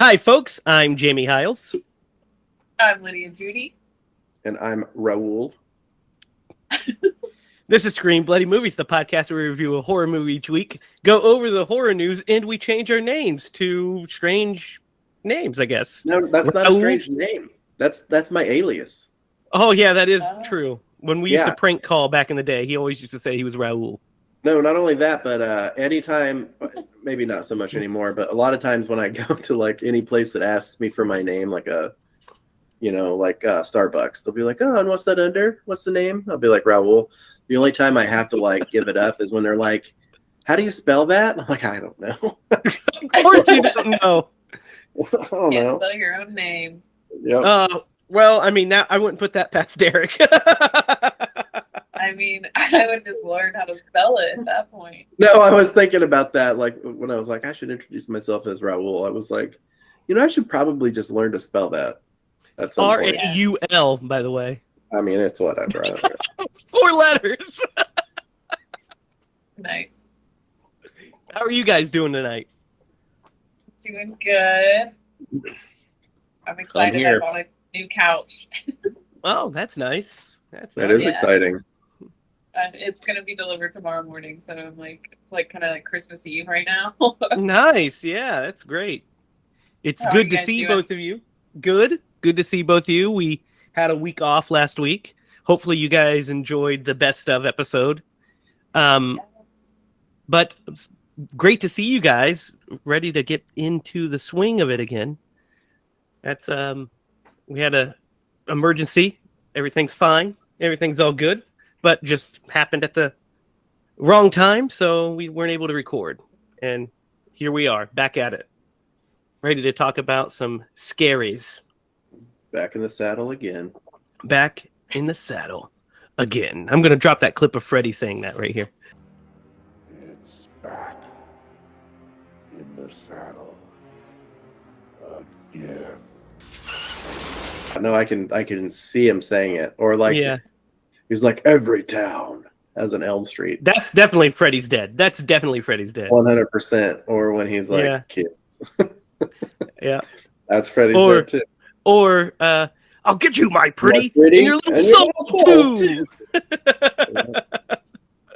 Hi, folks. I'm Jamie Hiles. I'm Lydia Judy. And I'm Raul. This is Scream Bloody Movies, the podcast where we review a horror movie each week, go over the horror news, and we change our names to strange names, I guess. No, that's not a strange name. That's my alias. Oh, yeah, that is true. When we used to Yeah. prank call back in the day, he always used to say he was Raul. No, not only that, but anytime, maybe not so much anymore, but a lot of times when I go to like any place that asks me for my name, like Starbucks, they'll be like, "Oh, and what's that under? What's the name?" I'll be like, Raul. The only time I have to like give it up is when they're like, "How do you spell that?" I'm like, "I don't know." Of course you don't know. I don't Can't know. spell your own name. Yep. Well, I mean, now I wouldn't put that past Derek. I mean, I would just learn how to spell it at that point. No, I was thinking about that. Like when I was like, I should introduce myself as Raul. I was like, I should probably just learn to spell that. At some point. R-A-U-L, by the way. I mean, it's whatever. I don't care. 4 letters. Nice. How are you guys doing tonight? Doing good. I'm excited. I here. bought a new couch. Oh, that's nice. That's It nice. is exciting. And it's going to be delivered tomorrow morning. So I'm like, it's like kind of like Christmas Eve right now. Nice. Yeah, that's great. It's How are good you to guys see doing? both of you. Good to see both of you. We had a week off last week. Hopefully you guys enjoyed the best of episode. But it's great to see you guys ready to get into the swing of it again. That's we had a emergency. Everything's fine. Everything's all good, but just happened at the wrong time, so we weren't able to record. And here we are, back at it. Ready to talk about some scaries. Back in the saddle again. Back in the saddle again. I'm going to drop that clip of Freddy saying that right here. It's back in the saddle again. No, I can see him saying it, or like, Yeah. he's like, every town has an Elm Street. That's definitely Freddy's Dead. 100%. Or when he's like, Yeah. kids. Yeah. That's Freddy's Or- Dead too. Or, I'll get you, my pretty, My pretty, and your little and your soul, little soul, too.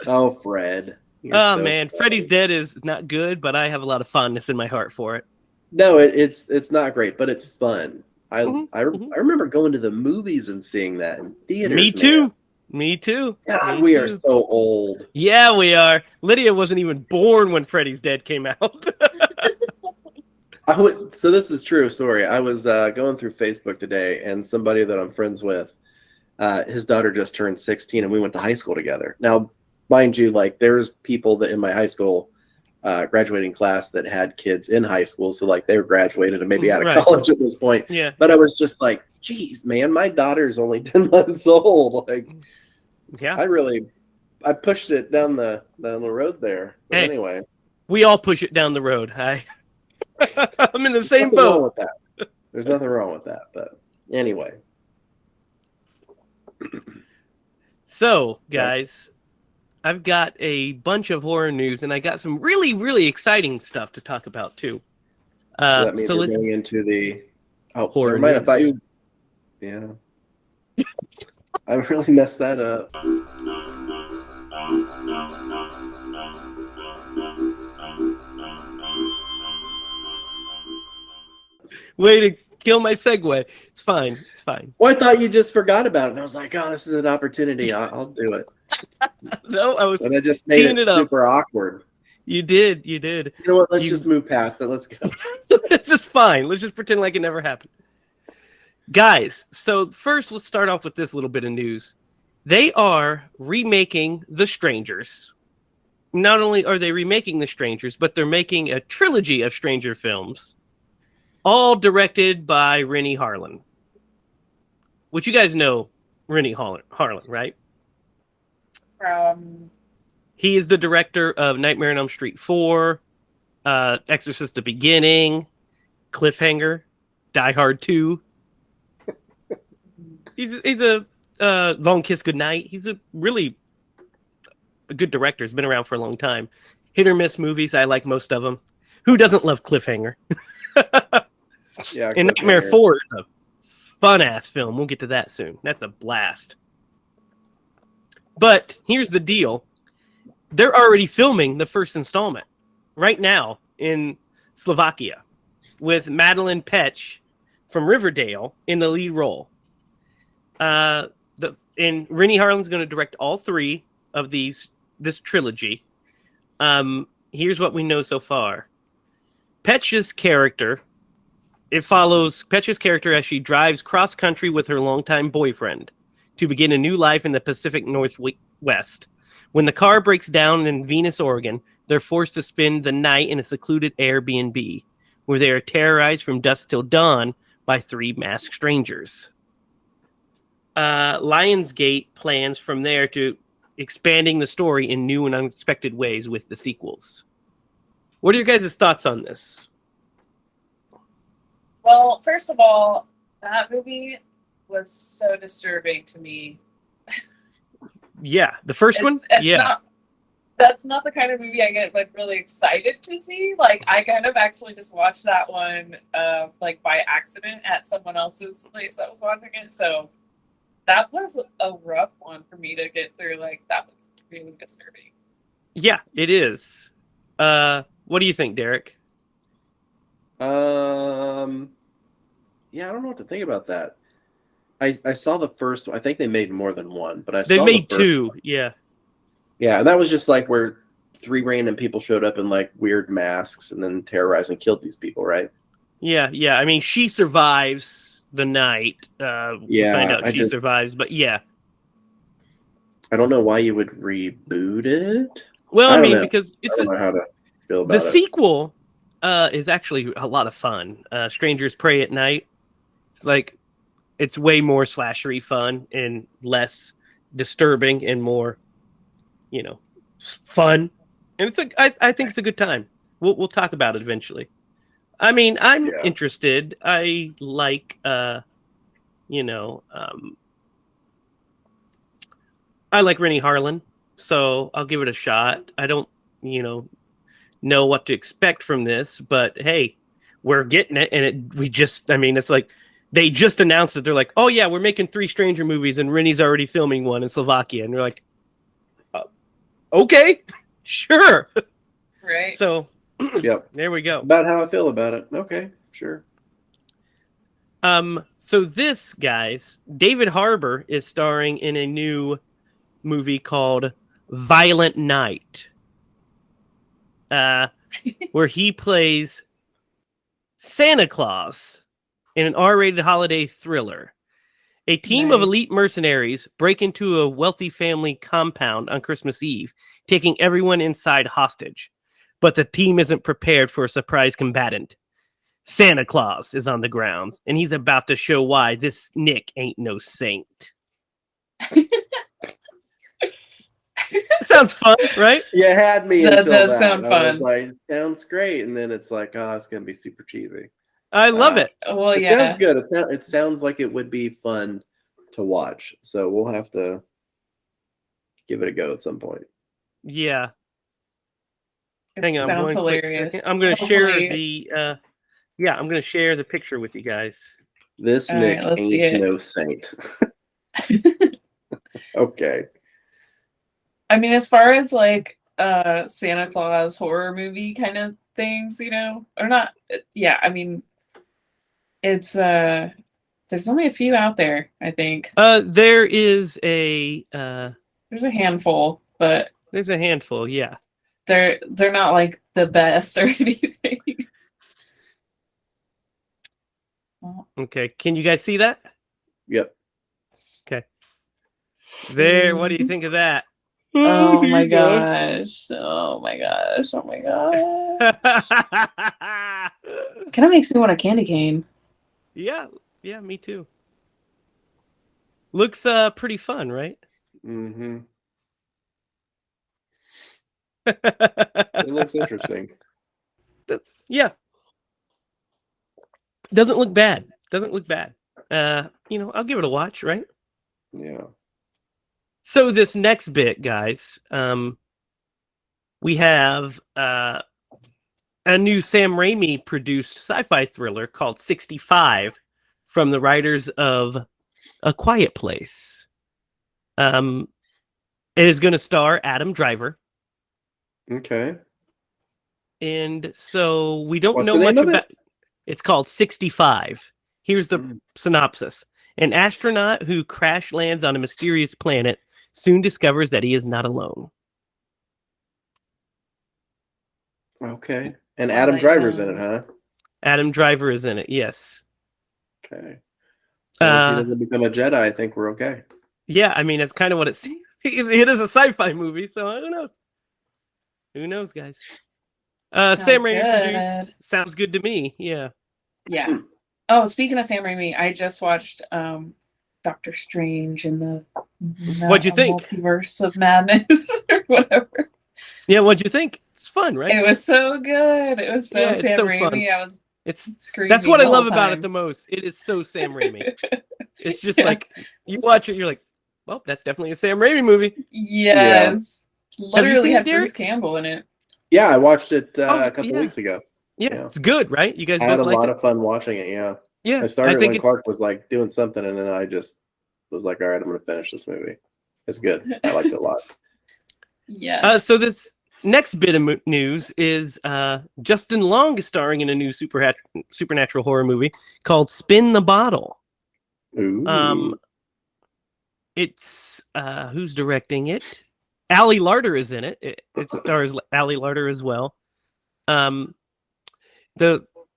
Oh, Fred. You're Oh, so man. funny. Freddy's Dead is not good, but I have a lot of fondness in my heart for it. No, it's not great, but it's fun. Mhm, I remember going to the movies and seeing that in theaters. Me too. Man. Me too. God, Me we too. are so old. Yeah, we are. Lydia wasn't even born when Freddy's Dead came out. So this is true story. I was going through Facebook today, and somebody that I'm friends with, his daughter just turned 16, and we went to high school together. Now, mind you, like there's people that in my high school graduating class that had kids in high school, so like they were graduated and maybe out of Right. college at this point. Yeah. But I was just like, geez, man, my daughter's only 10 months old. Like, Yeah. I pushed it down the road there. But Hey. anyway, We all push it down the road. I'm in the same nothing wrong boat. with that. There's nothing wrong with that. But anyway, So, guys, I've got a bunch of horror news, and I got some really, really exciting stuff to talk about, too. so that means we're let's... going into the Horror never mind. I thought news. you. Yeah, I really messed that up. Way to kill my segue. It's fine. It's fine. Well, I thought you just forgot about it, and I was like, "Oh, this is an opportunity. I'll do it." No, I was... And I just made Teeing it it up. super awkward. You did. You did. You know what? Let's You- just move past it. Let's go. This is fine. Let's just pretend like it never happened. Guys, so first let's start off with this little bit of news. They are remaking The Strangers. Not only are they remaking The Strangers, but they're making a trilogy of Stranger films, all directed by Rennie Harlin. Which you guys know Rennie Harlin, right? From He is the director of Nightmare on Elm Street 4, Exorcist: The Beginning, Cliffhanger, Die Hard 2. He's a Long Kiss Goodnight. He's a really good director. He's been around for a long time. Hit or miss movies. I like most of them. Who doesn't love Cliffhanger? Yeah, And Nightmare cliffhanger. 4 is a fun-ass film. We'll get to that soon. That's a blast. But here's the deal. They're already filming the first installment right now in Slovakia with Madeline Petch from Riverdale in the lead role. And Rennie Harlan's going to direct all 3 of this trilogy. Here's what we know so far. Petch's character, it follows Petch's character as she drives cross-country with her longtime boyfriend to begin a new life in the Pacific Northwest. When the car breaks down in Venus, Oregon, they're forced to spend the night in a secluded Airbnb, where they are terrorized from dusk till dawn by 3 masked strangers. Lionsgate plans from there to expanding the story in new and unexpected ways with the sequels. What are your guys' thoughts on this? Well, first of all, that movie was so disturbing to me. Yeah, the first one? Yeah. That's not the kind of movie I get like really excited to see. Like I kind of actually just watched that one like by accident at someone else's place that was watching it. So that was a rough one for me to get through. Like that was really disturbing. Yeah, it is. What do you think, Derek? Yeah, I don't know what to think about that. I saw the first one. I think they made more than one, but They saw made the first 2, one. yeah. Yeah, and that was just like where 3 random people showed up in like weird masks and then terrorized and killed these people, right? Yeah. I mean, she survives the night. We find out she survives, but yeah. I don't know why you would reboot it. Well, I don't mean, know. because I don't know how to feel about the it. sequel is actually a lot of fun. Strangers Pray at Night. It's like it's way more slashery fun and less disturbing and more, fun. And I think it's a good time. We'll talk about it eventually. I mean, I'm interested. I like I like Rennie Harlan, so I'll give it a shot. I don't, know what to expect from this, but hey, we're getting it, and it's like they just announced that they're like, oh yeah, we're making 3 Stranger movies, and Rennie's already filming one in Slovakia, and they're like, okay, sure, right? So, yep, there we go. About how I feel about it. Okay, sure. So this, guys, David Harbour is starring in a new movie called Violent Night, where he plays Santa Claus in an R-rated holiday thriller. A team of elite mercenaries break into a wealthy family compound on Christmas Eve, taking everyone inside hostage. But the team isn't prepared for a surprise combatant. Santa Claus is on the grounds, and he's about to show why this Nick ain't no saint. Sounds fun, right? You had me That until does sound I fun. was like, sounds great, and then it's like, oh, it's gonna be super cheesy. I love it. Well, It yeah. sounds good. It sounds like it would be fun to watch. So we'll have to give it a go at some point. Yeah. It Hang on. sounds one quick hilarious. second. I'm going to share Hopefully- I'm going to share the picture with you guys. This All Nick right, let's see ain't it. no saint. Okay. I mean, as far as like Santa Claus horror movie kind of things, or not. Yeah, I mean, it's there's only a few out there, I think. There is a There's a handful, but there's a handful, yeah. they're not like the best or anything. Okay, can you guys see that? Yep. Okay. There, what do you think of that? Oh my gosh. Oh my gosh. Oh my gosh. Kind of makes me want a candy cane. Yeah, me too. Looks pretty fun, right? Mm-hmm. It looks interesting. Yeah. Doesn't look bad. I'll give it a watch, right? Yeah. So this next bit, guys, we have a new Sam Raimi produced sci-fi thriller called 65 from the writers of A Quiet Place. It is going to star Adam Driver. Okay. And so we don't What's know the name much of it? about. It's called 65. Here's the Mm. synopsis. An astronaut who crash lands on a mysterious planet soon discovers that he is not alone. Okay. And Twilight Adam Driver's in Zone. it, huh? Adam Driver is in it, yes. Okay. As long as he Uh, doesn't become a Jedi, I think we're okay. Yeah, I mean, it's kind of what it seems. It is a sci-fi movie, so who knows? Who knows, guys? Sam Sounds Raimi good. produced. Sounds good to me, yeah. Yeah. Oh, speaking of Sam Raimi, I just watched Doctor Strange in the What'd you think? Multiverse of Madness or whatever. Yeah, what'd you think? It's fun, right? It was so good. It was so Yeah, it's Sam so Raimi. fun. I was It's screaming. That's what I the love whole about it time. the most. It is so Sam Raimi. It's just Yeah. like you watch it, you're like, well, that's definitely a Sam Raimi movie. Yes. Literally seen it, had Bruce Derek? Campbell in it. Yeah, I watched it Oh, a couple yeah. weeks ago. Yeah, Yeah. it's good, right? You guys I had both a liked lot it? of fun watching it. Yeah. Yeah, I started think when it's Clark was like doing something, and then I just was like, all right, I'm going to finish this movie. It's good. I liked it a lot. Yes. So this next bit of news is Justin Long is starring in a new supernatural horror movie called Spin the Bottle. Ooh. It's who's directing it? Ali Larter is in it. It stars Ali Larter as well.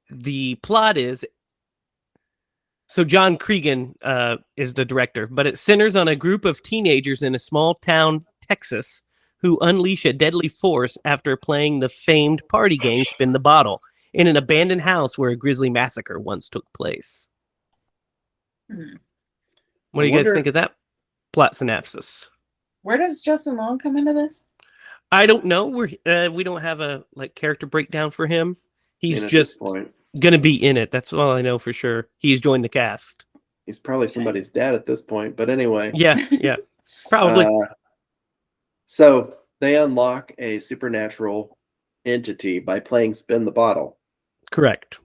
The plot is so John Cregan is the director, but it centers on a group of teenagers in a small town, Texas, who unleash a deadly force after playing the famed party game Spin the Bottle in an abandoned house where a grisly massacre once took place. What do you guys think of that plot synopsis? Where does Justin Long come into this? I don't know. We don't have a character breakdown for him. He's just gonna be in it. That's all I know for sure. He's joined the cast. He's probably somebody's dad at this point, but anyway. Yeah, probably. So they unlock a supernatural entity by playing Spin the Bottle. Correct.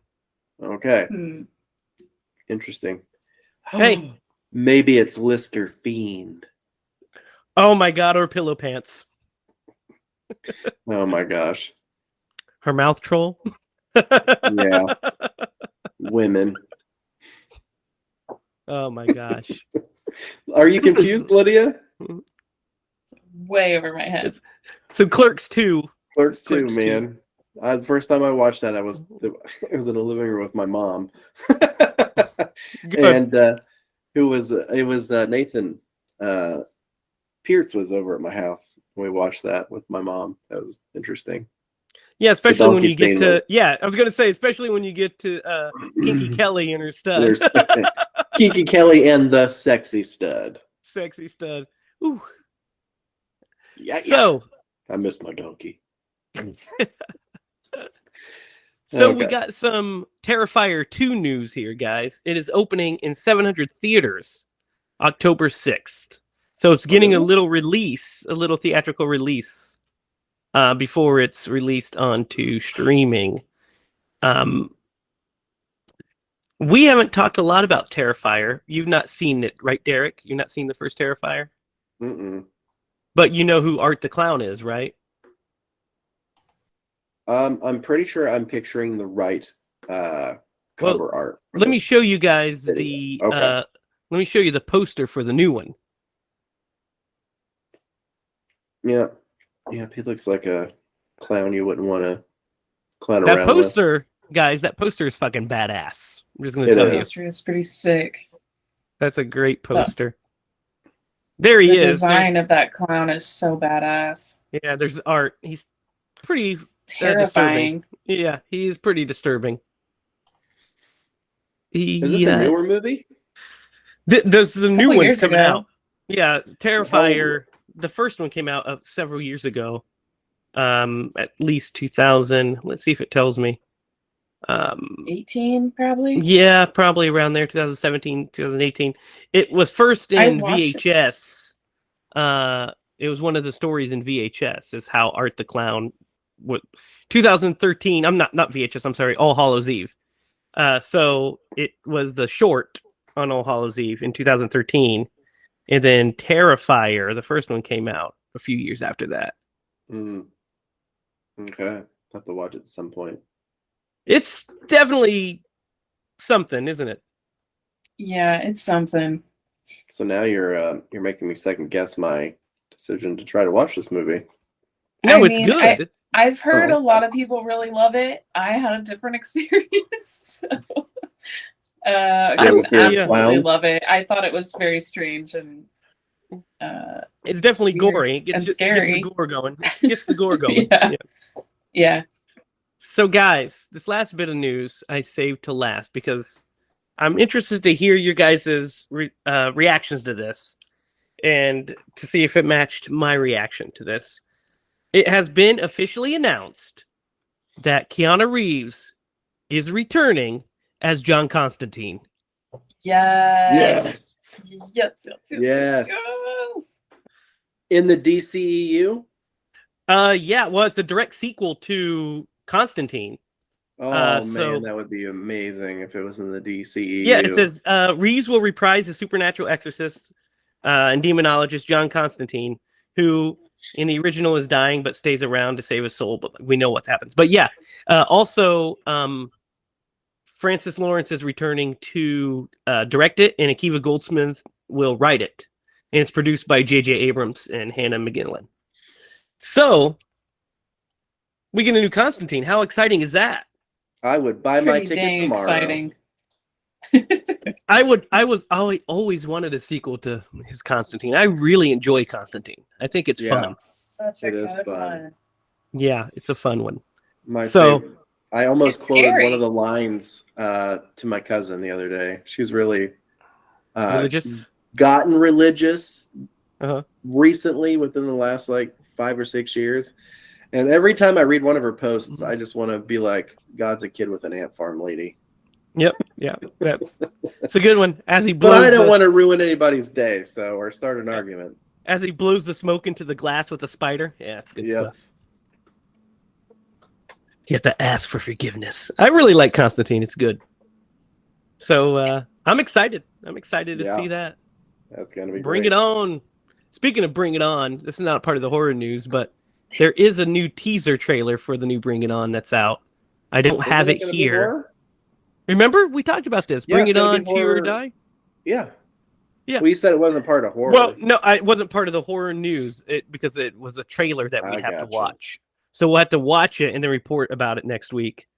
Okay. Interesting. Hey, maybe it's Lister Fiend. Oh my God, or Pillow Pants. Oh my gosh. Her mouth troll. Yeah. Women. Oh my gosh. Are you confused, Lydia? It's way over my head. So Clerks 2. Clerks 2, man. The first time I watched that, it was in a living room with my mom. And it was Nathan Pearce was over at my house. We watched that with my mom. That was interesting. Yeah, especially when you get to... was... Yeah, I was going to say, especially when you get to Kinky Kelly and her stud. Kinky Kelly and the sexy stud. Sexy stud. Ooh. Yeah. So... I miss my donkey. So we got some Terrifier 2 news here, guys. It is opening in 700 theaters October 6th. So it's getting a little theatrical release before it's released onto streaming. We haven't talked a lot about Terrifier. You've not seen it, right, Derek? You've not seen the first Terrifier? Mm-mm. But you know who Art the Clown is, right? I'm pretty sure I'm picturing the right cover art. Let me show you guys the let me show you the poster for the new one. Yeah, he looks like a clown you wouldn't want to clown that around poster, with. Guys, that poster is fucking badass. I'm just gonna tell you. The poster is pretty sick. That's a great poster. There he is. The design of that clown is so badass. Yeah, there's Art. He's pretty terrifying. Yeah, he is pretty disturbing. Is this a newer movie? There's the new ones coming out. Yeah, Terrifier. The first one came out several years ago. At least 2000. Let's see if it tells me. 18 probably. Yeah, probably around there. 2017, 2018. It was first in VHS. It was one of the stories in VHS. Is how Art the Clown what 2013. I'm not VHS. I'm sorry, All Hallows Eve. So it was the short on All Hallows Eve in 2013, and then Terrifier, the first one, came out a few years after that. Mm. Okay, I'll have to watch it at some point. It's definitely something, isn't it? Yeah, it's something. So now you're making me second guess my decision to try to watch this movie. No, I it's mean, good. I've heard Oh, a lot of people really love it. I had a different experience. So, Yeah, I fear of absolutely clown. love it. I thought it was very strange and It's definitely weird gory. It and gets the scary. gore going. It gets the gore going. Yeah. Yeah. So, guys, this last bit of news I saved to last because I'm interested to hear your guys' reactions to this and to see if it matched my reaction to this. It has been officially announced that Keanu Reeves is returning as John Constantine. Yes. Yes. Yes. Yes. In the DCEU? Yeah, well, it's a direct sequel to Constantine. Oh man, so- that would be amazing if it was in the DCEU. Yeah, it says Reeves will reprise the supernatural exorcist and demonologist John Constantine, who in the original is dying but stays around to save his soul. But we know what happens. But yeah, also Francis Lawrence is returning to direct it, and Akiva Goldsmith will write it. And it's produced by J.J. Abrams and Hannah McGinley. So we get a new Constantine. How exciting is that? I would buy my Pretty ticket dang tomorrow. exciting. I always wanted a sequel to his Constantine. I really enjoy Constantine. I think it's Yeah. fun. Such a It is good fun. one. Yeah, it's a fun one. My So- favorite. I almost It's quoted scary. one of the lines to my cousin the other day. She was really Religious. gotten religious Uh-huh. recently within the last like 5 or 6 years. And every time I read one of her posts, I just want to be like, God's a kid with an ant farm lady. Yep. Yeah. It's a good one. As he But blows I don't want to ruin anybody's day, so or start an argument. as he blows the smoke into the glass with a spider. Yeah, it's good Yep. stuff. You have to ask for forgiveness. I really like Constantine. It's good. So I'm excited. I'm excited to Yeah. see that. That's gonna be Bring great. it on. Speaking of Bring It On, this is not part of the horror news, but there is a new teaser trailer for the new Bring It On that's out. I don't Isn't have it gonna be here. horror? Remember, we talked about this. Yeah, Bring it's It gonna On, be Cheer or horror. Die. Yeah. Yeah. Well, you said it wasn't part of horror. Well, no, it wasn't part of the horror news because it was a trailer that we I have to gotcha. watch. So we'll have to watch it and then report about it next week.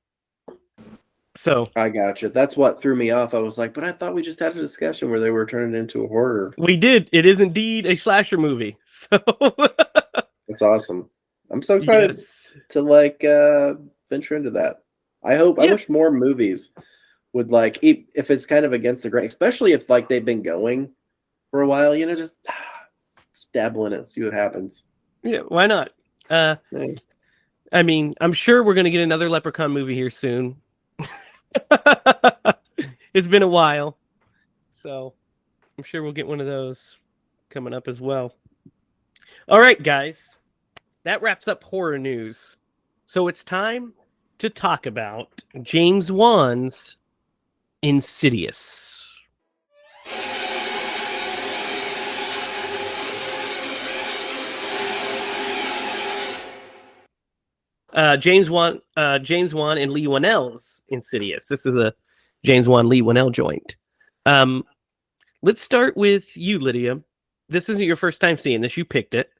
So I gotcha. That's what threw me off. I was like, but I thought we just had a discussion where they were turning it into a horror. we did. It is indeed a slasher movie. So That's awesome. I'm so excited yes. to like venture into that. I hope. I Yeah. wish more movies would like if it's kind of against the grain, especially if like they've been going for a while. You know, just dabble in it, see what happens. Yeah, why not? Yeah. I mean, I'm sure we're going to get another Leprechaun movie here soon. It's been a while. So I'm sure we'll get one of those coming up as well. All right, guys. That wraps up horror news. So it's time to talk about James Wan's Insidious. James Wan and Leigh Whannell's Insidious. This is a James Wan Leigh Whannell joint. Let's start with you, Lydia. This isn't your first time seeing this. You picked it.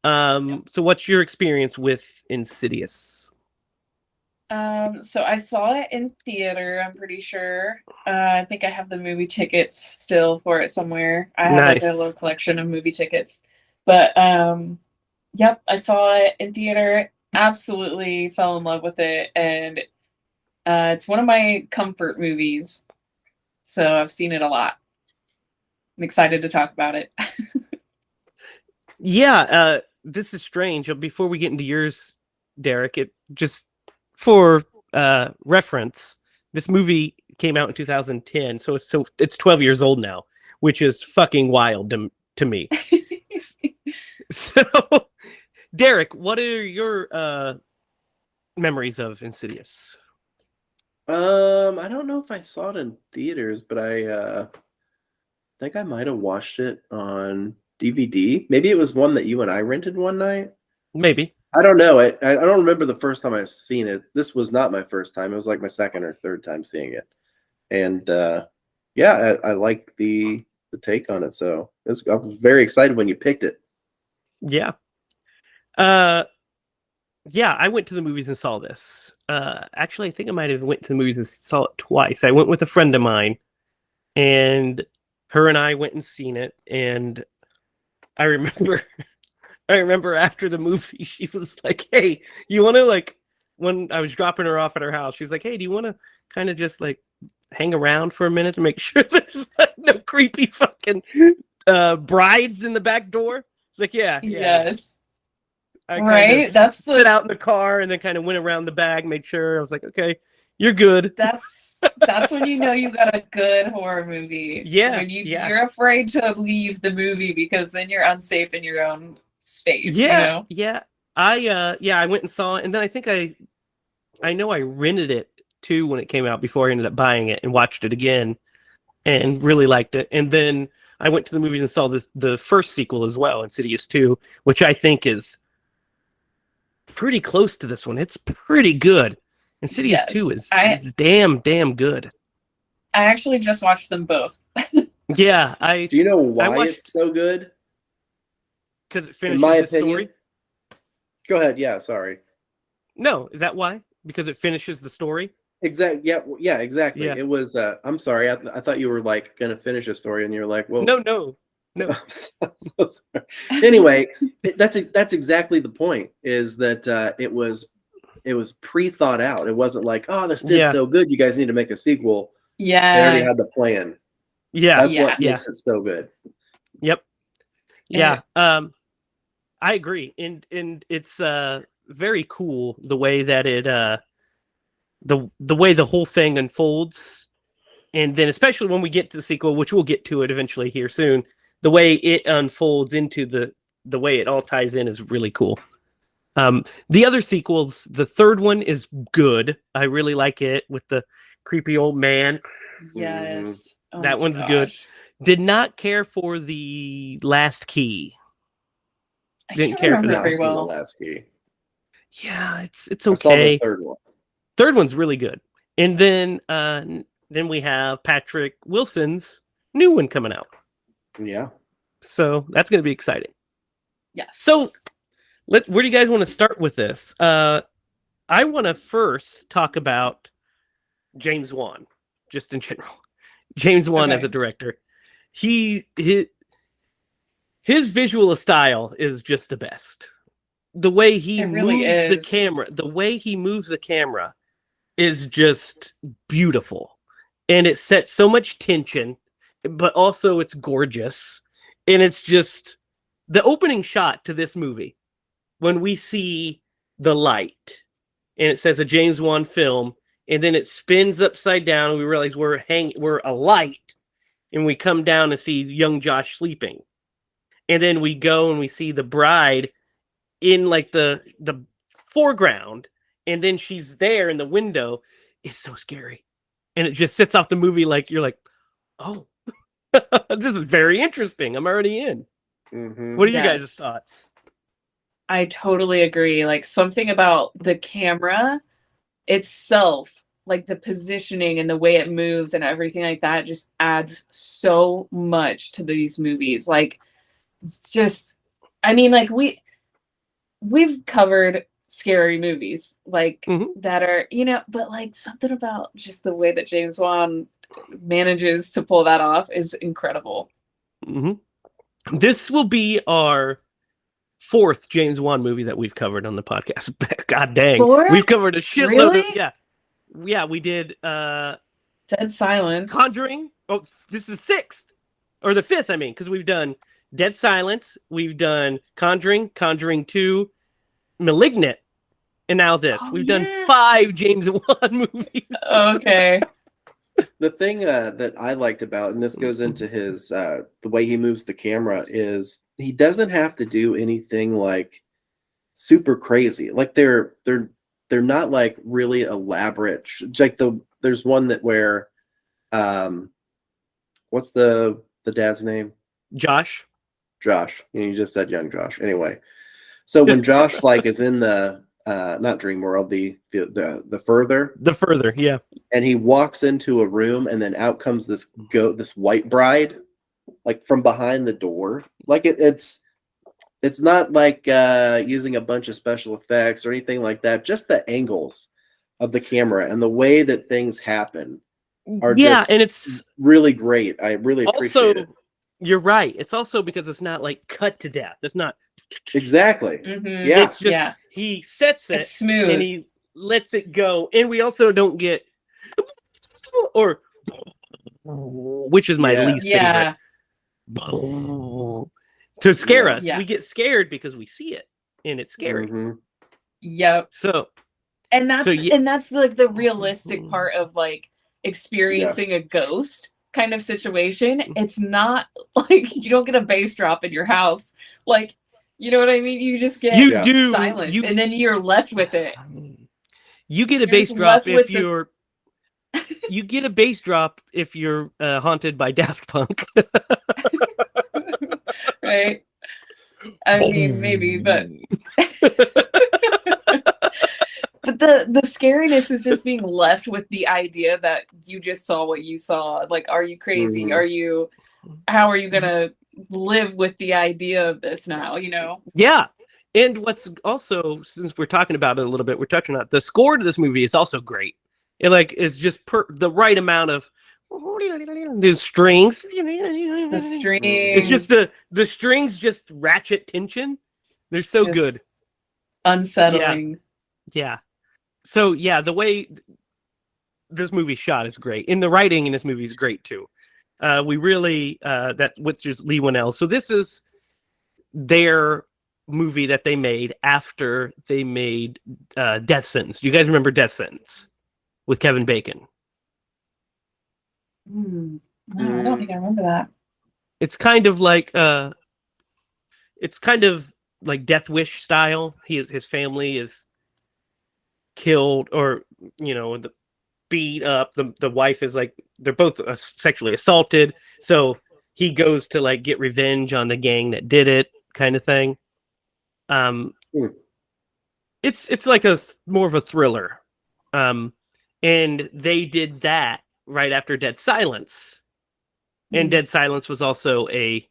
So what's your experience with Insidious? So I saw it in theater, I'm pretty sure. I think I have the movie tickets still for it somewhere. I have like a Nice. little collection of movie tickets. But yep, I saw it in theater, absolutely fell in love with it, and it's one of my comfort movies. So I've seen it a lot. I'm excited to talk about it. Yeah, this is strange. Before we get into yours, Derek, it just for reference, this movie came out in 2010, so it's 12 years old now, which is fucking wild to me. So, Derek, what are your memories of Insidious? I don't know if I saw it in theaters, but I think I might have watched it on DVD. Maybe it was one that you and I rented one night. Maybe. I don't know. I don't remember the first time I've seen it. This was not my first time. It was like my second or third time seeing it. And yeah, I like the take on it. So I was very excited when you picked it. Yeah. Yeah, I went to the movies and saw this. Actually, I think I might have went to the movies and saw it twice. I went with a friend of mine, and her and I went and seen it. And I remember, I remember after the movie, she was like, "Hey, you want to like?" When I was dropping her off at her house, she was like, "Hey, do you want to kind of just like hang around for a minute to make sure there's like no creepy fucking brides in the back door?" It's like, yeah. Yes. I Right? kind of That's sit out in the car and then kind of went around the bag, made sure. I was like, okay, you're good. That's when you know you got a good horror movie. Yeah, When yeah. you're afraid to leave the movie because then you're unsafe in your own space, you Yeah, know? yeah. I went and saw it, and then I think I know I rented it too when it came out before I ended up buying it and watched it again and really liked it. And then I went to the movies and saw the first sequel as well, Insidious 2, which I think is pretty close to this one. It's pretty good. Insidious Yes. 2 is damn good. I actually just watched them both. Yeah, Do you know why watched- it's so good? Because it In finishes my the opinion. story. Go ahead. Yeah, sorry. No, is that why? Because it finishes the story? Yeah, exactly. Yeah. It was. I'm sorry. I thought you were like gonna finish a story, and you're like, well, No. I'm so sorry. Anyway, that's exactly the point. Is that it was pre-thought out. It wasn't like, oh, this did Yeah. so good, you guys need to make a sequel. They already Yeah. had the plan. Yeah. That's what Yeah. makes it so good. Yep. Yeah. I agree. And it's very cool the way that it the way the whole thing unfolds. And then especially when we get to the sequel, which we'll get to it eventually here soon, the way it unfolds into the way it all ties in is really cool. The other sequels, the third one is good. I really like it with the creepy old man. Yes. Oh That my one's good. gosh. Did not care for the last key. I Didn't can't care for remember that. very Not seen the well. last key. Yeah, it's I saw the okay. third one. Third one's really good. And then we have Patrick Wilson's new one coming out. Yeah. So that's going to be exciting. Yes. So where do you guys want to start with this? I want to first talk about James Wan, just in general. James Wan as a director. His visual style is just the best. The way he moves the camera is just beautiful. And it sets so much tension, but also it's gorgeous. And it's just the opening shot to this movie when we see the light and it says a James Wan film, and then it spins upside down and we realize we're a light, and we come down and see young Josh sleeping. And then we go and we see the bride in like the foreground, and then she's there in the window. It's so scary. And it just sets off the movie like you're like, oh, this is very interesting. I'm already in. Mm-hmm. What are you guys' thoughts? I totally agree. Like something about the camera itself, like the positioning and the way it moves and everything like that just adds so much to these movies. Like just I mean like we've covered scary movies like that are, but like something about just the way that James Wan manages to pull that off is incredible. Mm-hmm. This will be our fourth James Wan movie that we've covered on the podcast. God dang. Fourth? We've covered a shitload Really? of yeah, we did Dead Silence. Conjuring. Oh, this is sixth. Or the fifth, I mean, because we've done Dead Silence, we've done Conjuring, Conjuring 2, Malignant, and now this. We've done 5 James Wan movies. Okay. The thing that I liked about, and this goes into his the way he moves the camera, is he doesn't have to do anything like super crazy. Like they're they're not like really elaborate. Like there's one that where, what's the dad's name? Josh. Josh. You just said young Josh. Anyway, so when Josh like is in the not dream world, the further, The further, yeah. and he walks into a room, and then out comes this white bride, like from behind the door. Like it's not like using a bunch of special effects or anything like that. Just the angles of the camera and the way that things happen are just and it's really great. I really appreciate it. You're right. It's also because it's not like cut to death. It's not Exactly. Mhm. Yeah. It's just he sets it It's smooth. and he lets it go. And we also don't get or which is my Yeah. least Yeah. favorite. To scare us. Yeah. We get scared because we see it and it's scary. Mhm. Yep. So And that's yeah. and that's like the realistic part of like experiencing a ghost kind of situation. It's not like you don't get a bass drop in your house. Like, you know what I mean? You just get Yeah. silence and then you're left with it. You get a You're bass just drop left with if you're you get a bass drop if you're haunted by Daft Punk. Right? I mean, maybe, but but the scariness is just being left with the idea that you just saw what you saw. Like, are you crazy? Mhm. How are you gonna live with the idea of this now, you know? Yeah. And what's also, since we're talking about it a little bit, we're touching on it, the score to this movie is also great. It like is just the right amount of the strings. The strings. It's just the strings just ratchet tension. They're so Just good. unsettling. Yeah. So yeah, the way this movie's shot is great. And the writing in this movie is great too. We really which is Leigh Whannell. So this is their movie that they made after they made Death Sentence. Do you guys remember Death Sentence with Kevin Bacon? No, I don't think I remember that. It's kind of like Death Wish style. His family is killed or beat up. The wife is like they're both sexually assaulted. So he goes to like get revenge on the gang that did it, kind of thing. It's like a more of a thriller. And they did that right after Dead Silence. And Dead Silence was also a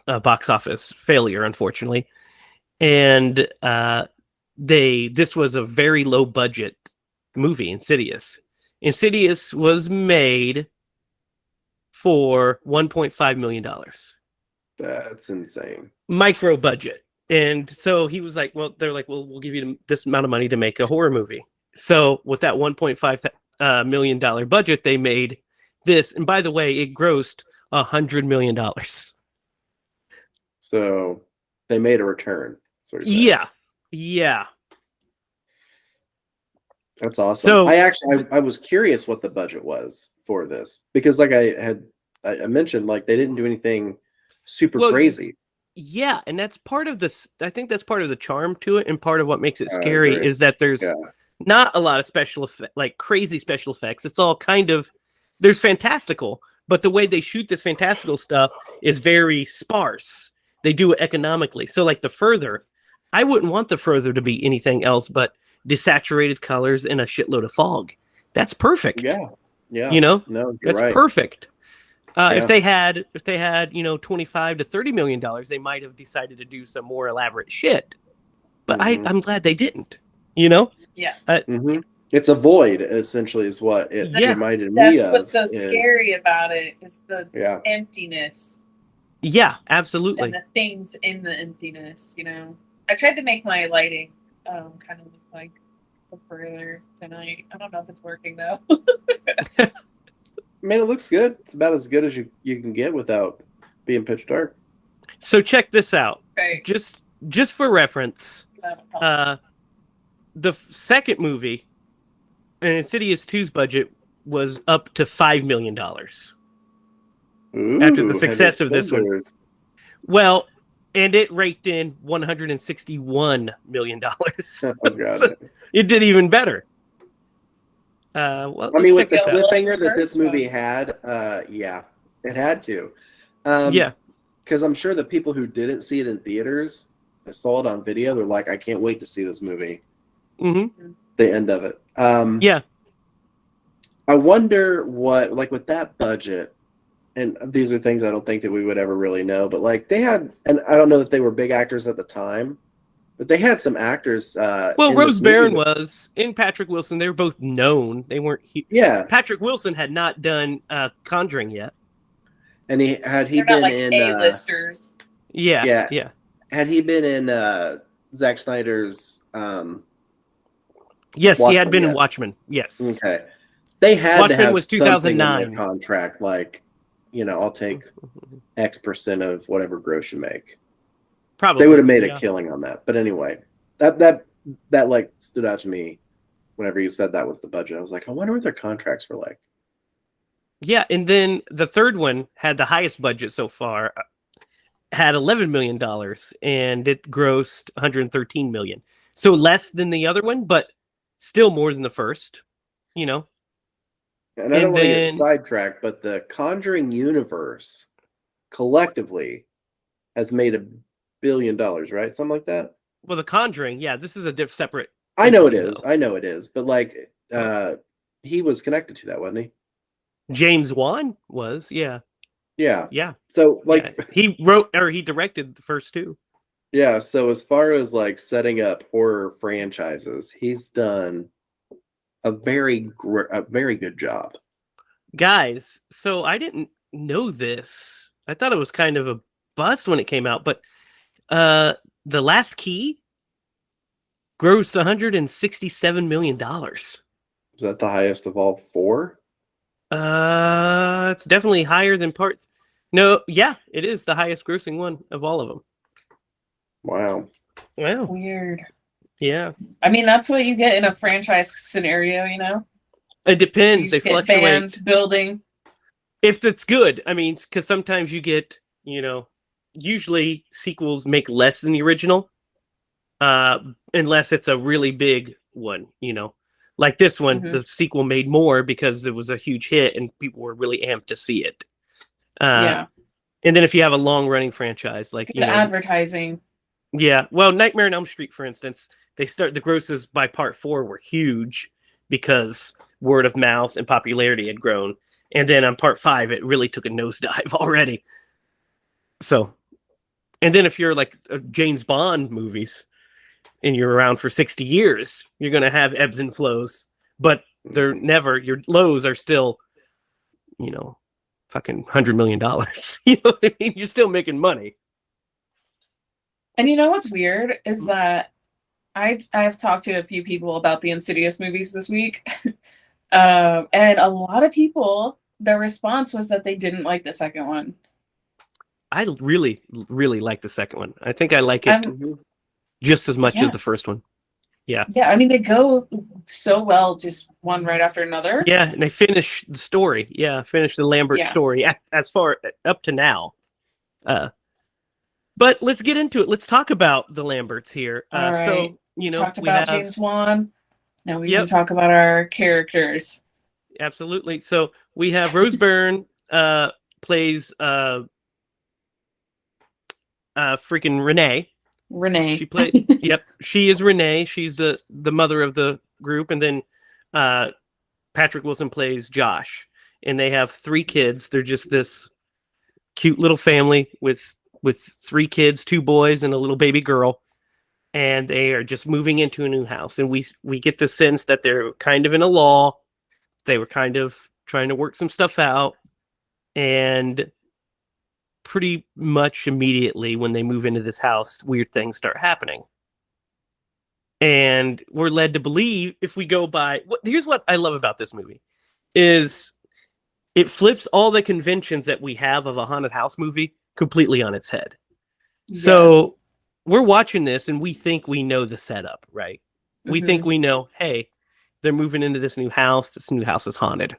box office failure, unfortunately. And this was a very low budget movie, Insidious. Insidious was made for $1.5 million. That's insane. Micro budget. And so he was like, they're like, we'll give you this amount of money to make a horror movie. So with that $1.5 million budget, they made this. And by the way, it grossed $100 million. So they made a return. Sort of thing. Yeah. That's awesome. So I was curious what the budget was for this because, like I mentioned, like they didn't do anything super crazy. Yeah, and that's part of this. I think that's part of the charm to it, and part of what makes it scary is that there's not a lot of crazy special effects. It's all kind of there's fantastical, but the way they shoot this fantastical stuff is very sparse. They do it economically. So, like the Further, I wouldn't want the Further to be anything else but desaturated colors and a shitload of fog. That's perfect. Yeah. No, that's right. Perfect. If they had, $25 to $30 million, they might have decided to do some more elaborate shit. But I'm glad they didn't. Yeah. It's a void, essentially, is what it reminded me of. That's what's so scary about it is the emptiness. Yeah, absolutely. And the things in the emptiness, I tried to make my lighting kind of look like the Further tonight. I don't know if it's working though. Man, it looks good. It's about as good as you can get without being pitch dark. So check this out. Right. Just for reference, the second movie, Insidious 2's budget was up to $5 million. Ooh, after the success of this one. Well, and it raked in $161 million. Oh god. So it did even better. Well, I mean, with the let's check this out. cliffhanger that this First one. movie had, yeah, it had to. Yeah. Because I'm sure the people who didn't see it in theaters, that saw it on video, they're like, I can't wait to see this movie. Mm-hmm. The end of it. Yeah. I wonder what, like, with that budget, and these are things I don't think that we would ever really know, but like they had, and I don't know that they were big actors at the time, but they had some actors. Well, in Rose this movie Byrne that- was, and Patrick Wilson. They were both known. They weren't. yeah, Patrick Wilson had not done Conjuring yet. and he They're been not like in A-listers. Yeah. had he been in Zack Snyder's Yes, he had Watchmen, been in yeah. Watchmen. Yes. okay, they had Watchmen to have was something in 2009. their contract, like, you know, I'll take X% of whatever gross you make. Probably They would have made yeah. a killing on that. But anyway, that like stood out to me whenever you said that was the budget. I was like, I wonder what their contracts were like. Yeah, and then the third one had the highest budget so far, had $11 million, and it grossed $113 million. So less than the other one, but still more than the first. You know. And I don't And want to get then- sidetracked, but the Conjuring universe collectively has made $1 billion, right? Something like that. Well, The Conjuring, yeah, this is a separate. I know it entity, is. though. I know it is. But like, he was connected to that, wasn't he? James Wan was, yeah. Yeah. So like, Yeah. He wrote or he directed the first two. yeah. So as far as like setting up horror franchises, he's done a very good job. Guys, so I didn't know this. I thought it was kind of a bust when it came out, but The Last Key grossed $167 million. Is that the highest of all four? It's definitely higher than part. No, yeah, it is the highest grossing one of all of them. Wow. Wow. Weird. Yeah. I mean, that's what you get in a franchise scenario, you know? It You depends. They just get fluctuate. fans building. If it's good, I mean, because sometimes you get, you know, usually sequels make less than the original, unless it's a really big one, you know. Like this one, Mhm. the sequel made more because it was a huge hit and people were really amped to see it. Yeah. And then if you have a long-running franchise, like, Good you know, advertising. yeah, well, Nightmare on Elm Street, for instance, the grosses by part 4 were huge because word of mouth and popularity had grown. And then on part 5, it really took a nosedive already. So, and then if you're like James Bond movies and you're around for 60 years, you're going to have ebbs and flows, but they're never, your lows are still, you know, fucking $100 million. You know what I mean? You're still making money. And you know what's weird is that I've talked to a few people about the Insidious movies this week. And a lot of people, their response was that they didn't like the second one. I really, really like the second one. I think I like it just as much Yeah. as the first one. Yeah, I mean, they go so well, just one right after another. Yeah, and they finish the story. Yeah, finish the Lambert Yeah. story as far up to now. But let's get into it. Let's talk about the Lamberts here. All right. So, you know, Talked we about have James Wan. Now we Yep. can talk about our characters. absolutely. So we have Rose Byrne plays freaking Renee. Renee. She played. Yep, she is Renee. She's the mother of the group, and then Patrick Wilson plays Josh, and they have 3 kids. They're just this cute little family with 3 kids, 2 boys and a little baby girl, and they are just moving into a new house. And we get the sense that they're kind of in a lull. They were kind of trying to work some stuff out, and pretty much immediately when they move into this house, weird things start happening. And we're led to believe, if we go by, here's what I love about this movie, is it flips all the conventions that we have of a haunted house movie completely on its head. So we're watching this and we think we know the setup, right? We think we know, hey, they're moving into this new house. This new house is haunted.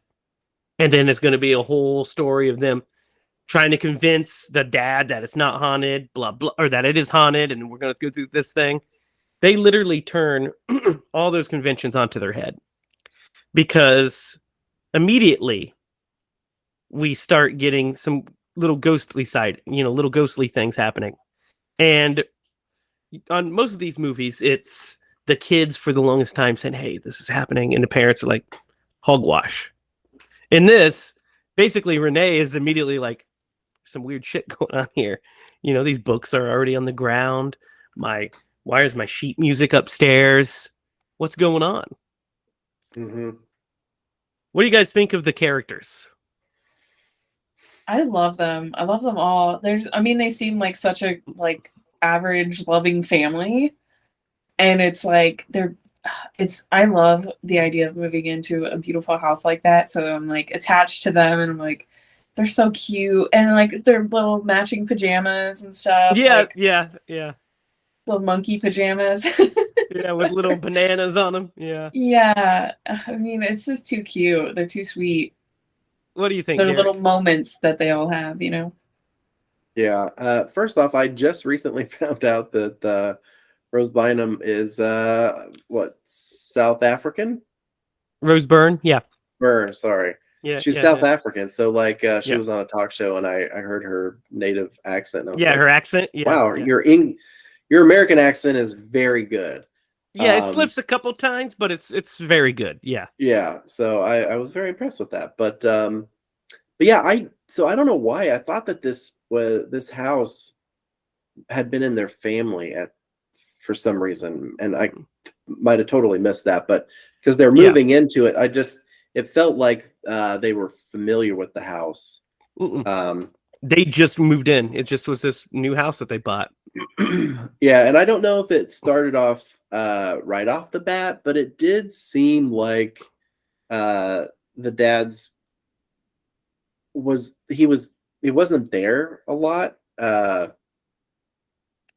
And then it's going to be a whole story of them trying to convince the dad that it's not haunted, blah blah, or that it is haunted, and we're gonna go through this thing. They literally turn all those conventions onto their head because immediately we start getting some little ghostly little ghostly things happening. And on most of these movies, it's the kids for the longest time saying, "Hey, this is happening," and the parents are like, "Hogwash." In this, basically, Renee is immediately like, "Some weird shit going on here. These books are already on the ground. Why is my sheet music upstairs? What's going on?" Mm-hmm. What do you guys think of the characters? I love them. I love them all. They seem like such a average loving family, and it's like I love the idea of moving into a beautiful house like that. So I'm like attached to them, and I'm like, they're so cute, and like their little matching pajamas and stuff. Yeah, like, yeah. little monkey pajamas. Yeah, with little bananas on them. Yeah. Yeah, I mean, it's just too cute. They're too sweet. What do you think, They're Derek? little moments that they all have, Yeah. First off, I just recently found out that Rose Bynum is South African? Rose Byrne? Yeah. Byrne, sorry. Yeah. She's yeah, South yeah. African, so like she Yeah. was on a talk show and I heard her native accent. And I was Yeah, like, her accent. Yeah. wow, yeah. your American accent is very good. Yeah, it slips a couple times, but it's very good. Yeah. Yeah, so I was very impressed with that. But yeah, I don't know why I thought that this house had been in their family for some reason, and I might have totally missed that, but because they're moving into it, it felt like they were familiar with the house. They just moved in. It just was this new house that they bought. Yeah, and I don't know if it started off right off the bat, but it did seem like the dad's he wasn't there a lot.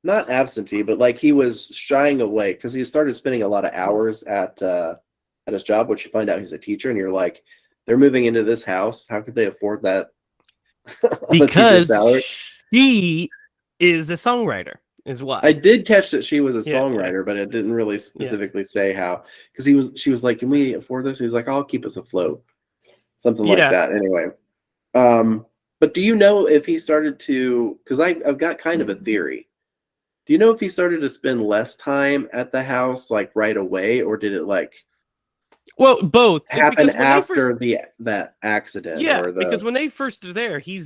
Not absentee, but like he was shying away because he started spending a lot of hours at his job, which you find out he's a teacher, and you're like, they're moving into this house. How could they afford that? Because she is a songwriter, is why. I did catch that she was a songwriter, but it didn't really specifically say how. Because she was like, "Can we afford this?" He was like, "I'll keep us afloat," something like that. Anyway, but do you know if he started to? Because I've got kind of a theory. Do you know if he started to spend less time at the house like right away, or did it both happen after that accident? Yeah, because when they first are there, he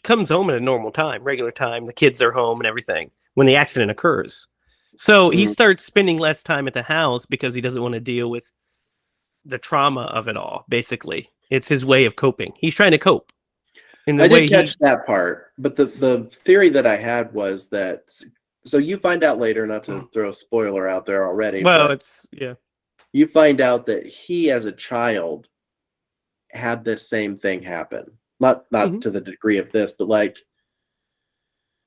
comes home at a normal time, regular time. The kids are home and everything when the accident occurs. So he starts spending less time at the house because he doesn't want to deal with the trauma of it all. Basically, it's his way of coping. He's trying to cope. I did catch that part, but the theory that I had was that. So you find out later, not to throw a spoiler out there already. Well, you find out that he, as a child, had this same thing happen. Not to the degree of this, but like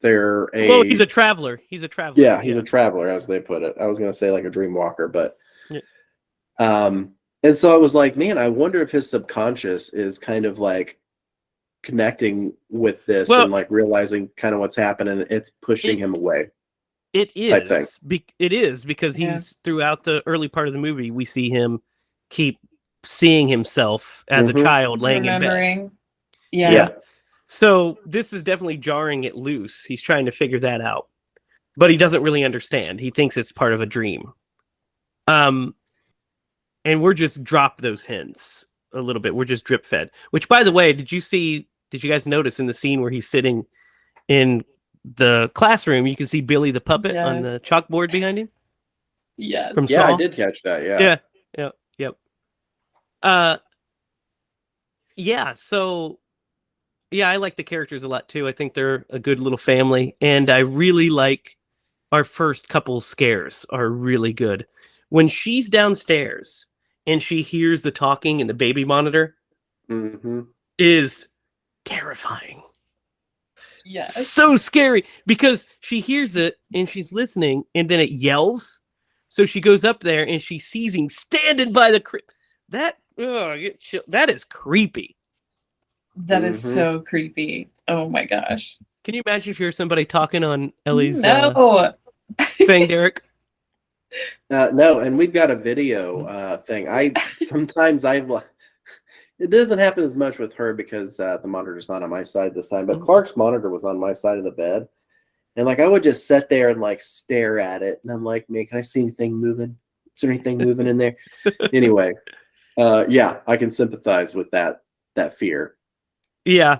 he's a traveler. He's a traveler. Yeah, he's a traveler, as they put it. I was going to say like a dream walker, but and so I was like, man, I wonder if his subconscious is kind of like connecting with this and like realizing kind of what's happening. It's pushing him away. It is. It is because he's throughout the early part of the movie. We see him keep seeing himself as a child laying in bed. Yeah. So this is definitely jarring it loose. He's trying to figure that out, but he doesn't really understand. He thinks it's part of a dream. And we're just drop those hints a little bit. We're just drip fed. Which, by the way, did you guys notice in the scene where he's sitting in the classroom, you can see Billy the puppet on the chalkboard behind him? Yes. From Saw? Saw? I did catch that. Yeah. Yep. So I like the characters a lot too. I think they're a good little family, and I really like our first couple scares are really good. When she's downstairs and she hears the talking in the baby monitor, is terrifying. Yes. So scary because she hears it and she's listening and then it yells. So she goes up there and she sees him standing by the that is creepy. That is Mhm. so creepy. Oh my gosh. Can you imagine if you're somebody talking on Ellie's No. thing, Derek? No, and we've got a video thing. Sometimes it doesn't happen as much with her because the monitor's not on my side this time. But Clark's monitor was on my side of the bed, and like I would just sit there and like stare at it, and I'm like, man, can I see anything moving? Is there anything moving in there? Anyway, yeah, I can sympathize with that fear. Yeah.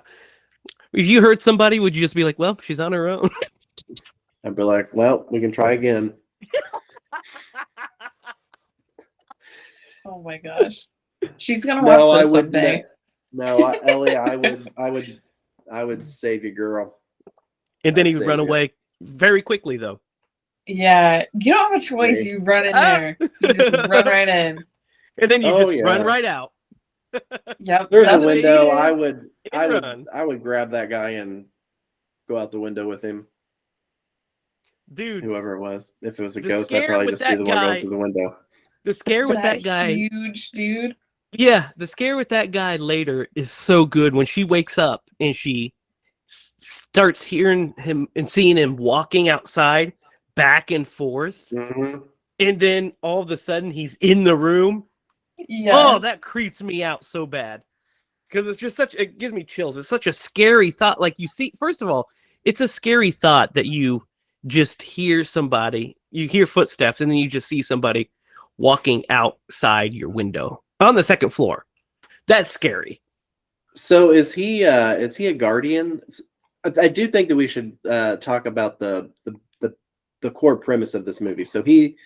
If you hurt somebody, would you just be like, well, she's on her own? I'd be like, well, we can try again. Oh my gosh. She's gonna watch No, I this wouldn't. someday. No, Ellie, I would save you, girl. And then I'd he would save run you. away very quickly, though. Yeah. You don't have a choice. Great. You run in there. You just run right in. And then you Oh, just yeah. run right out. Yep. There's that's a what she window. did. I would grab that guy and go out the window with him. Dude, Whoever it was. If it was a The ghost, I'd scare probably with just be that the one guy- going through the window. the scare with that guy. Huge dude. Yeah, the scare with that guy later is so good when she wakes up and she starts hearing him and seeing him walking outside back and forth. Mm-hmm. And then all of a sudden he's in the room. Yes. Oh, that creeps me out so bad. Because it's just it gives me chills. It's such a scary thought. Like, you see, first of all, it's a scary thought that you just hear somebody, you hear footsteps, and then you just see somebody walking outside your window on the second floor. That's scary. So is he a guardian? I do think that we should talk about the core premise of this movie. So the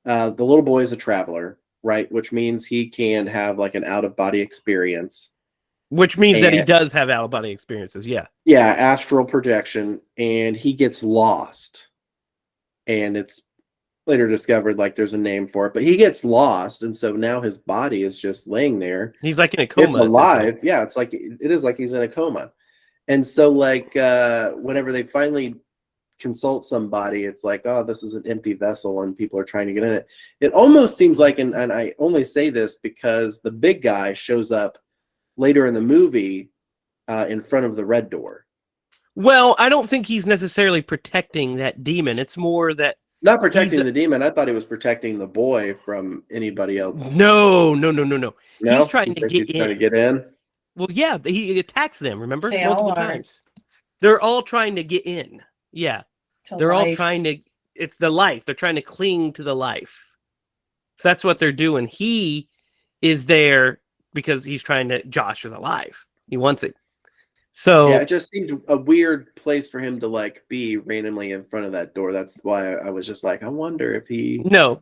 little boy is a traveler, right? Which means he can have like an out-of-body experience. Which means that he And- does have out-of-body experiences, yeah. Yeah, astral projection, and he gets lost. And it's later discovered like there's a name for it, but he gets lost, and so now his body is just laying there. He's like in a coma. It's alive. Yeah, it's like it is like he's in a coma. And so like whenever they finally consult somebody, it's like, oh, this is an empty vessel and people are trying to get in it. It almost seems like, and I only say this because the big guy shows up later in the movie in front of the red door. Well, I don't think he's necessarily protecting that demon. It's more that Not protecting He's- the demon. I thought he was protecting the boy from anybody else. no. No? He's trying You to think get he's trying to in. get in. Well, yeah, he attacks them, remember? They Multiple all are. times. They're all trying to get in. Yeah. To They're all life. trying to, it's the life. They're trying to cling to the life. So that's what they're doing. He is there because he's trying to, Josh is alive. He wants it. So, Yeah, it just seemed a weird place for him to like be randomly in front of that door. That's why I was just like, I wonder if he. no,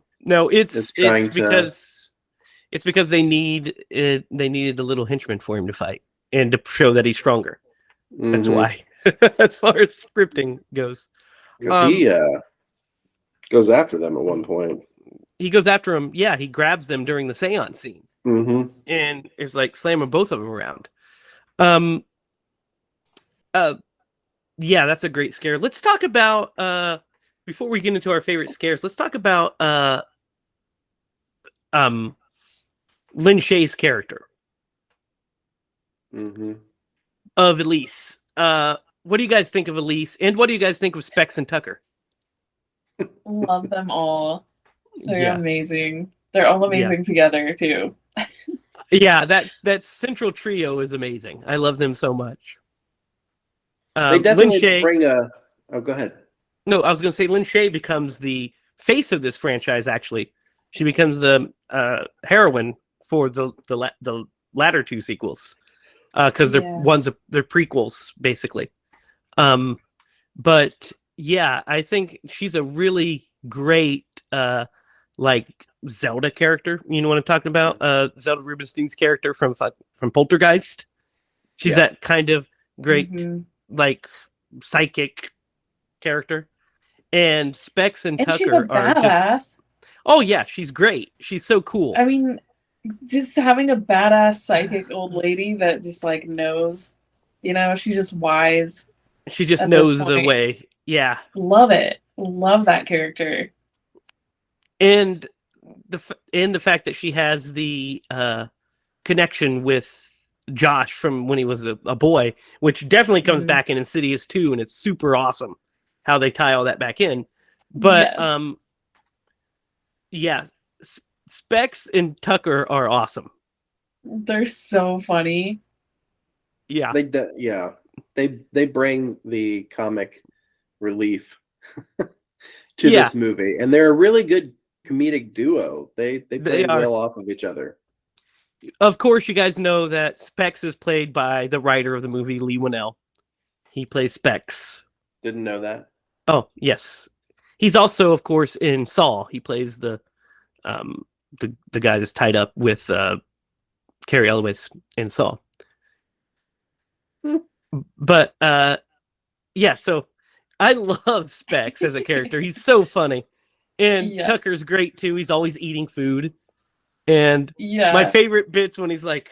Is it's trying because they needed a little henchman for him to fight and to show that he's stronger. That's Mhm. why. As far as scripting goes. 'Cause he goes after them at one point. He goes after him. Yeah, he grabs them during the seance scene Mm-hmm. and is like slamming both of them around. Yeah, that's a great scare. Let's talk about before we get into our favorite scares, let's talk about Lin Shaye's character Mm-hmm. of Elise. What do you guys think of Elise? And what do you guys think of Specs and Tucker? Love them all. They're Yeah. amazing. They're all amazing together too. Yeah, that central trio is amazing. I love them so much. They definitely Lin Shaye, bring a. Oh, go ahead. no, I was going to say Lin Shaye becomes the face of this franchise. Actually, she becomes the heroine for the latter two sequels because they're prequels basically. But yeah, I think she's a really great like Zelda character. You know what I'm talking about? Zelda Rubinstein's character from Poltergeist. She's that kind of great Mhm. like psychic character. And Specs and Tucker she's a are just badass. oh yeah, she's great. She's so cool. I mean, just having a badass psychic old lady that just like knows, she's just wise. She just at this knows the point. way. Yeah. Love it. Love that character. And the fact that she has the connection with Josh from when he was a boy, which definitely comes Mhm. back in Insidious 2, and it's super awesome how they tie all that back in. But Yes. yeah, Specs and Tucker are awesome. They're so funny. Yeah, They bring the comic relief to Yeah. this movie, and they're a really good comedic duo. They play are. well off of each other. Of course, you guys know that Specs is played by the writer of the movie, Leigh Whannell. He plays Specs. Didn't know that. Oh, yes. He's also, of course, in Saw. He plays the guy that's tied up with Carrie Elwes in Saw. Hmm. But yeah, so I love Specs as a character. He's so funny. And Yes. Tucker's great too. He's always eating food. And Yeah. my favorite bit's when he's like,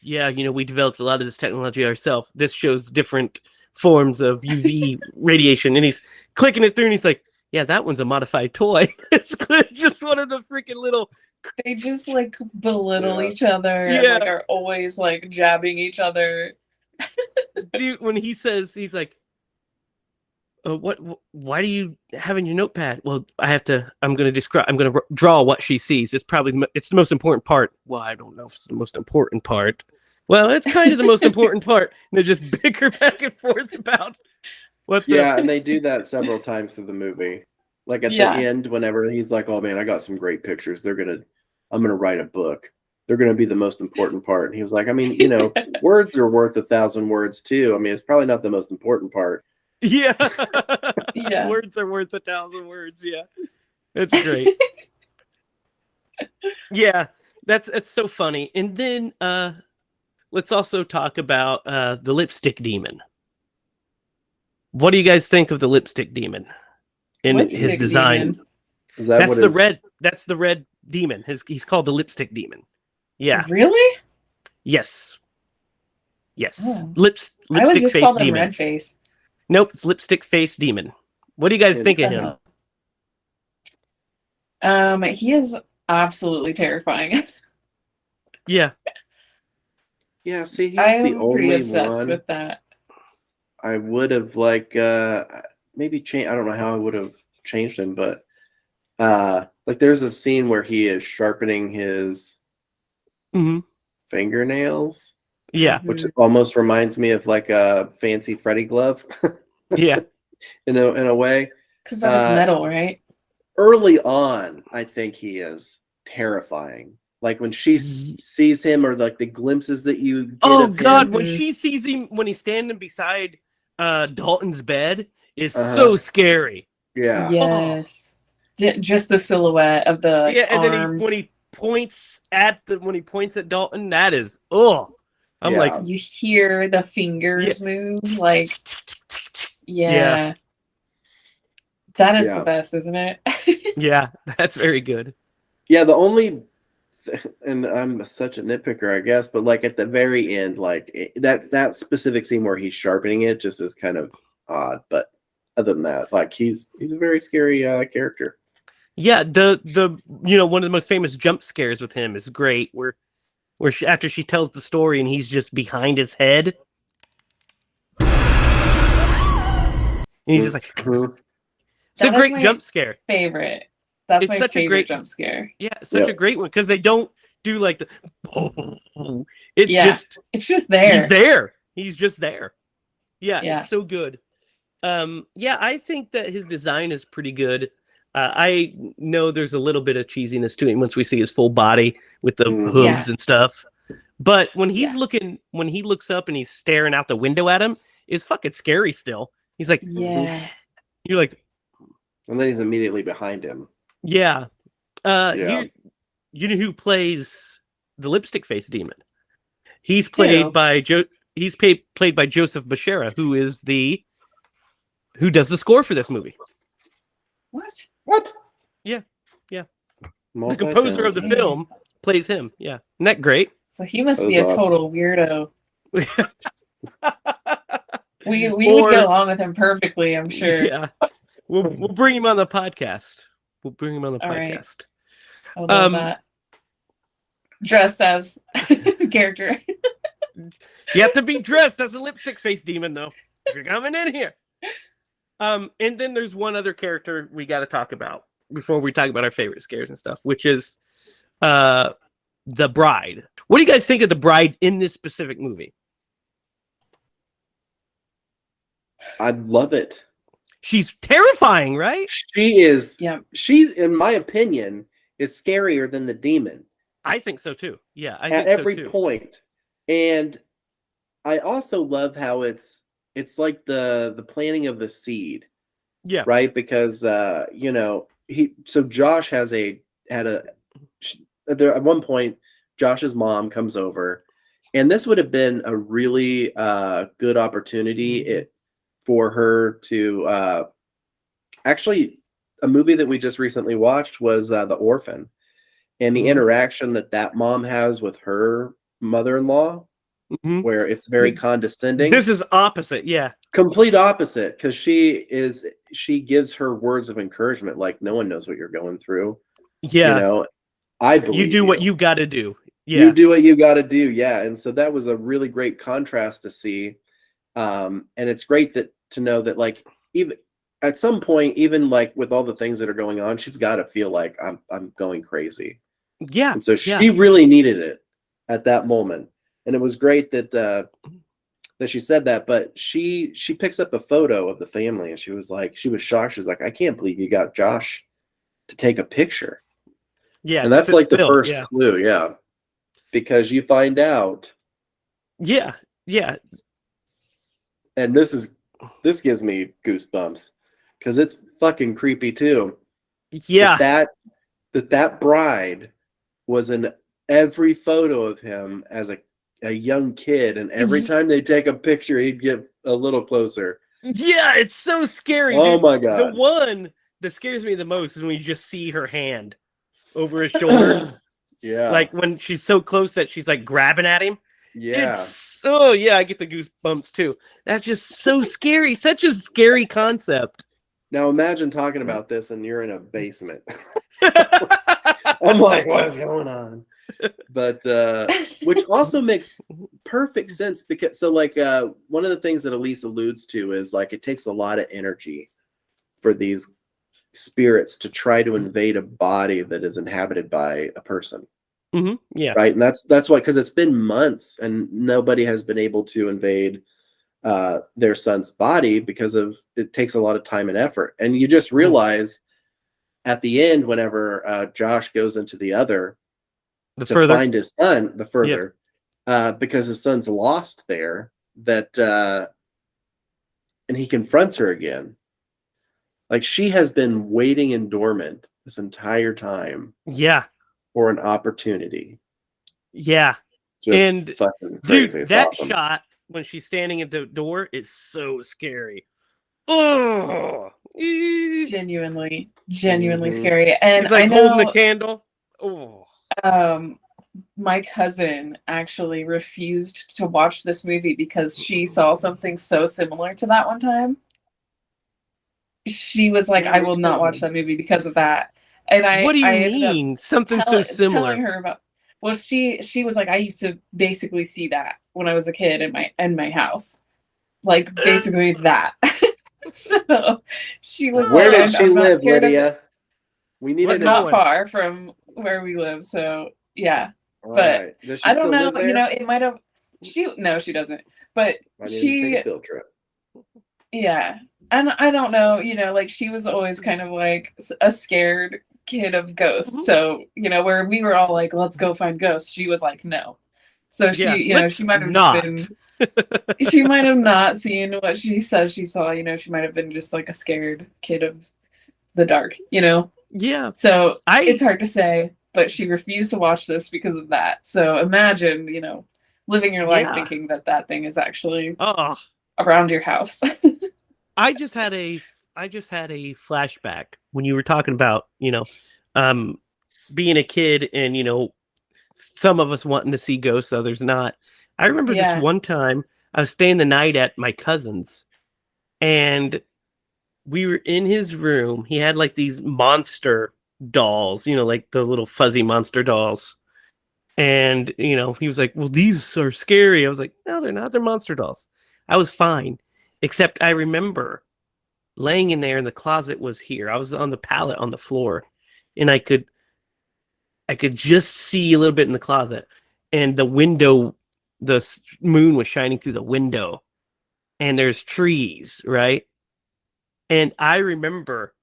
yeah, we developed a lot of this technology ourselves. This shows different forms of UV radiation. And he's clicking it through and he's like, yeah, that one's a modified toy. It's just one of the freaking little. They just like belittle Yeah. each other and Yeah. like are always like jabbing each other. Dude, when he says, he's like, why do you have in your notepad? Well, I'm going to draw what she sees. It's the most important part. Well, I don't know if it's the most important part. Well, it's kind of the most important part. And they just bicker back and forth about what the... Yeah, and they do that several times through the movie. Like at Yeah. the end, whenever he's like, "Oh man, I got some great pictures. I'm gonna write a book. They're gonna be the most important part." And he was like, "I mean, words are worth 1,000 words too. I mean, it's probably not the most important part." Yeah. Yeah. Words are worth 1,000 words. Yeah. It's great. Yeah. It's so funny. And then let's also talk about the lipstick demon. What do you guys think of the lipstick demon in his Lipstick design? demon? Is that That's what the his- red. That's the red demon. He's called the lipstick demon. Yeah. Really? Yes. Yes. Oh. I Lipstick was just face called him demon. Red Face. Nope. It's lipstick face demon. What do you guys think of him? He is absolutely terrifying. Yeah, see, he's I the am pretty only obsessed one with that. I would have maybe changed. I don't know how I would have changed him, but like there's a scene where he is sharpening his Mm-hmm. fingernails, Yeah. which almost reminds me of like a fancy Freddy glove. Yeah. in a way. Because that is metal, right? Early on, I think he is terrifying. Like when she sees him, or like the glimpses that you get Oh of God! him. When she sees him, when he's standing beside Dalton's bed, is so scary. Yeah. Yes. Just the silhouette of the Yeah, and then arms. when he points at Dalton, that is I'm Yeah. like, You hear the fingers move, like yeah. That is Yeah. the best, isn't it? yeah, that's very good. Yeah, the only, and I'm such a nitpicker, I guess, but like at the very end, like that specific scene where he's sharpening it just is kind of odd. But other than that, like he's a very scary character. Yeah, the one of the most famous jump scares with him is great, where after she tells the story and he's just behind his head, and he's just like, Mhm. it's a That is great my jump scare. Favorite. That's It's my such a favorite great- jump scare. Yeah, it's such Yep. a great one because they don't do like the. It's Yeah. just It's just there. he's there. He's just there. Yeah, Yeah. it's so good. Yeah, I think that his design is pretty good. I know there's a little bit of cheesiness to it once we see his full body with the Mhm. hooves Yeah. and stuff. But when he's Yeah. when he looks up and he's staring out the window at him, it's fucking scary still. He's like, Yeah. you're like, And then he's immediately behind him. yeah. Yeah. You know who plays the lipstick face demon? He's played Who? by played by Joseph Bashara, who does the score for this movie. What? Yeah. The Multi-talented. composer of the film plays him. Yeah. Isn't that great? So he must That be a was awesome. total weirdo. We Or- would get along with him perfectly, I'm sure. Yeah. We'll bring him on the podcast. We'll bring him on the All right. podcast. I would love Um, that. dressed as character. You have to be dressed as a lipstick face demon, though, if you're coming in here. And then there's one other character we got to talk about before we talk about our favorite scares and stuff, which is the bride. What do you guys think of the bride in this specific movie? I love it. She's terrifying, right? She is. Yeah. She's, in my opinion, is scarier than the demon. I think so too. Yeah, I at think every so too. point. And I also love how it's like the planting of the seed. Yeah. Right? Because Josh had at one point Josh's mom comes over, and this would have been a really good opportunity for her to actually, a movie that we just recently watched was The Orphan, and the interaction that mom has with her mother-in-law, where it's very condescending. This is opposite, yeah. Complete opposite, because she gives her words of encouragement, like, no one knows what you're going through. Yeah. I believe you do what you got to do. Yeah. You do what you got to do. Yeah. And so that was a really great contrast to see. And it's great to know that, like, even at some point, even like with all the things that are going on, she's got to feel like I'm going crazy. Yeah. And so she really needed it at that moment. And it was great that she said that, but she picks up a photo of the family, and she was shocked. She was like, I can't believe you got Josh to take a picture. Yeah. And that's like the first clue. Yeah. Because you find out. Yeah. Yeah. And this gives me goosebumps, because it's fucking creepy too. Yeah. That bride was in every photo of him as a young kid, and every time they take a picture, he'd get a little closer. Yeah, it's so scary. Oh dude. my God. The one that scares me the most is when you just see her hand over his shoulder. Yeah. Like when she's so close that she's like grabbing at him. Yeah. I get the goosebumps too. That's just so scary. Such a scary concept. Now imagine talking about this and you're in a basement. I'm like, what is going on? But which also makes perfect sense, because one of the things that Elise alludes to is, like, it takes a lot of energy for these spirits to try to invade a body that is inhabited by a person. Yeah. Right. And that's why, because it's been months and nobody has been able to invade their son's body, because it takes a lot of time and effort. And you just realize at the end, whenever Josh goes into the other to find his son, because his son's lost there, and he confronts her again. Like, she has been waiting in dormant this entire time. Yeah. For an opportunity. Yeah. Just and fucking crazy. Dude, that shot when she's standing at the door is so scary. Oh, Genuinely scary. And she's like I know, holding the candle. Oh. My cousin actually refused to watch this movie because she saw something so similar to that one time. She was like, I will not watch that movie because of that. And what do you mean? Something so similar? Telling her about. Well, she was like, I used to basically see that when I was a kid in my house, like basically that. So she was. Where did she live, Lydia? We need not far from where we live. So yeah, but I don't know. It might have. She doesn't. But she take a field trip. Yeah. And I don't know, like, she was always kind of like a scared kid of ghosts. So, where we were all like, let's go find ghosts, she was like, no. So she, she might have just been, she might have not seen what she says she saw, she might have been just like a scared kid of the dark, Yeah. So it's hard to say, but she refused to watch this because of that. So imagine, living your life thinking that thing is actually around your house. I just had a flashback when you were talking about, being a kid and, some of us wanting to see ghosts, others not. I remember this one time I was staying the night at my cousin's, and we were in his room. He had like these monster dolls, like the little fuzzy monster dolls. And, he was like, well, these are scary. I was like, no, they're not. They're monster dolls. I was fine. Except I remember laying in there and the closet was here. I was on the pallet on the floor and I could just see a little bit in the closet, and the window, moon was shining through the window, and there's trees, right? And I remember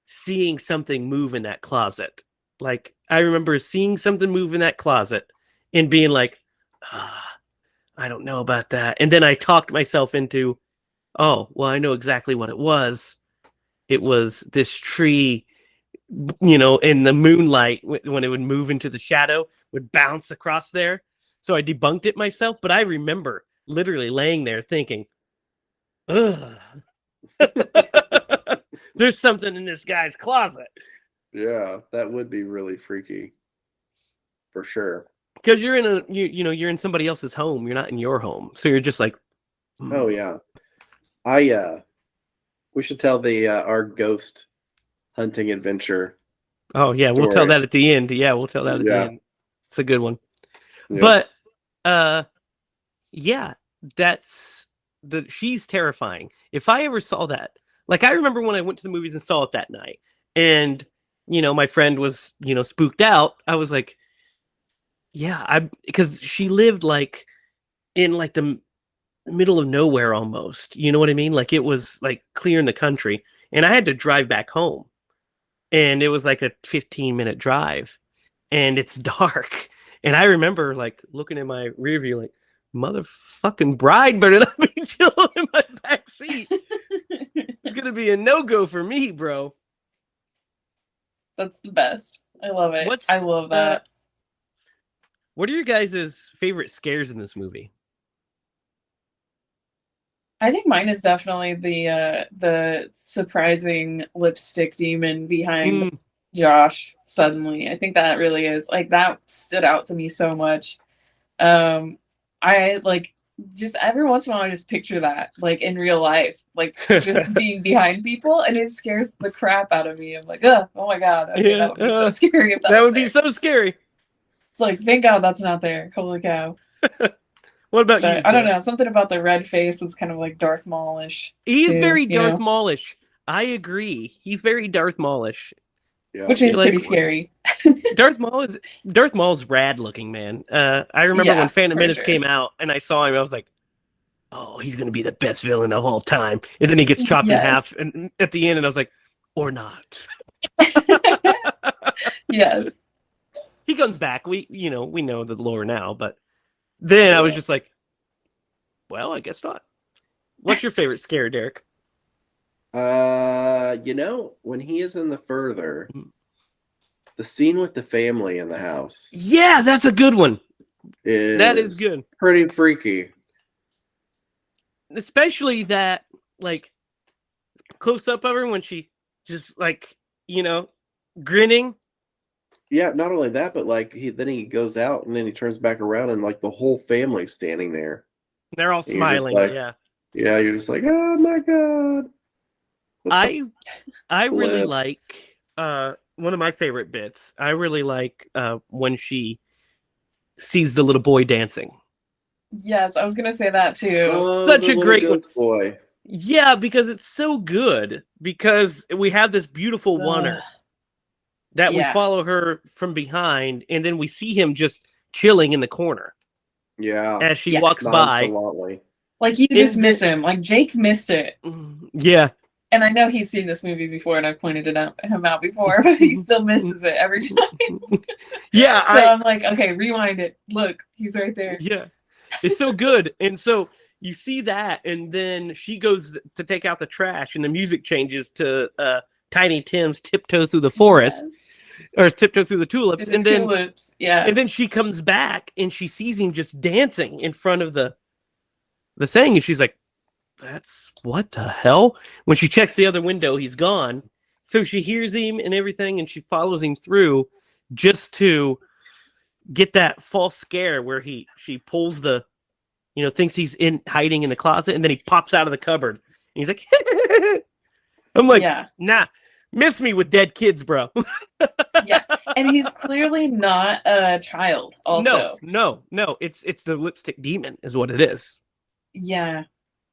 seeing something move in that closet. Like, I remember seeing something move in that closet and being like, I don't know about that. And then I talked myself into, oh, well, I know exactly what it was. It was this tree, in the moonlight, when it would move into the shadow, would bounce across there. So I debunked it myself, but I remember literally laying there thinking, ugh. There's something in this guy's closet. Yeah, that would be really freaky. For sure. Because you're in you're in somebody else's home. You're not in your home. So you're just like, Oh yeah. We should tell our ghost hunting adventure. Oh yeah, we'll tell story. that at the end. Yeah, we'll tell that at the end. It's a good one. Yeah. But yeah, she's terrifying. If I ever saw that, like, I remember when I went to the movies and saw it that night, and my friend was spooked out. I was like, yeah, because she lived like in like the middle of nowhere almost. You know what I mean? Like, it was like clear in the country, and I had to drive back home, and it was like a 15-minute drive, and it's dark. And I remember like looking in my rear view like, motherfucking bride better not be chilling in my back seat. It's gonna be a no-go for me, bro. That's the best. I love it. I love that. What are your guys' favorite scares in this movie? I think mine is definitely the surprising lipstick demon behind Josh suddenly. I think that really is, like, that stood out to me so much. I like, just every once in a while I just picture that, like, in real life, like, just being behind people, and it scares the crap out of me. I'm like, oh my god, okay, that would be so scary if that would be so scary. It's like, thank God that's not there. Holy cow. What about you? I don't know. Something about the red face is kind of like Darth Maul-ish. He's very Darth Maul-ish. I agree. He's very Darth Maul-ish. Yeah. Which is pretty scary. Darth Maul's rad looking, man. I remember when Phantom Menace came out and I saw him, I was like, oh, he's gonna be the best villain of all time. And then he gets chopped in half and at the end, and I was like, or not. Yes. He comes back. We know the lore now, but then I was just like, well, I guess not. What's your favorite scare, Derek? When he is in the further, the scene with the family in the house. Yeah, that's a good one. That is good. Pretty freaky. Especially that, like, close up of her when she just, like, grinning. Yeah, not only that, but like then he goes out and then he turns back around and like the whole family's standing there. They're all smiling. Like, yeah. Yeah, you're just like, oh my god. I really like one of my favorite bits. I really like when she sees the little boy dancing. Yes, I was gonna say that too. Oh, such a great boy. Yeah, because it's so good. Because we have this beautiful oneer that we follow her from behind, and then we see him just chilling in the corner. Yeah, as she walks by. Like, you just miss him. Like, Jake missed it. Yeah. And I know he's seen this movie before, and I've pointed him out before, but he still misses it every time. Yeah. So I'm like, okay, rewind it. Look, he's right there. Yeah. It's so good. And so you see that, and then she goes to take out the trash, and the music changes to Tiny Tim's Tiptoe Through the Forest. Yes. Or Tiptoe Through the Tulips. And then she comes back, and she sees him just dancing in front of the thing, and she's like, that's what the hell? When she checks the other window, he's gone. So she hears him and everything, and she follows him through just to get that false scare where she pulls the, thinks he's hiding in the closet, and then he pops out of the cupboard. And he's like, I'm like, nah, miss me with dead kids, bro. Yeah. And he's clearly not a child. Also, No. It's the lipstick demon, is what it is. yeah.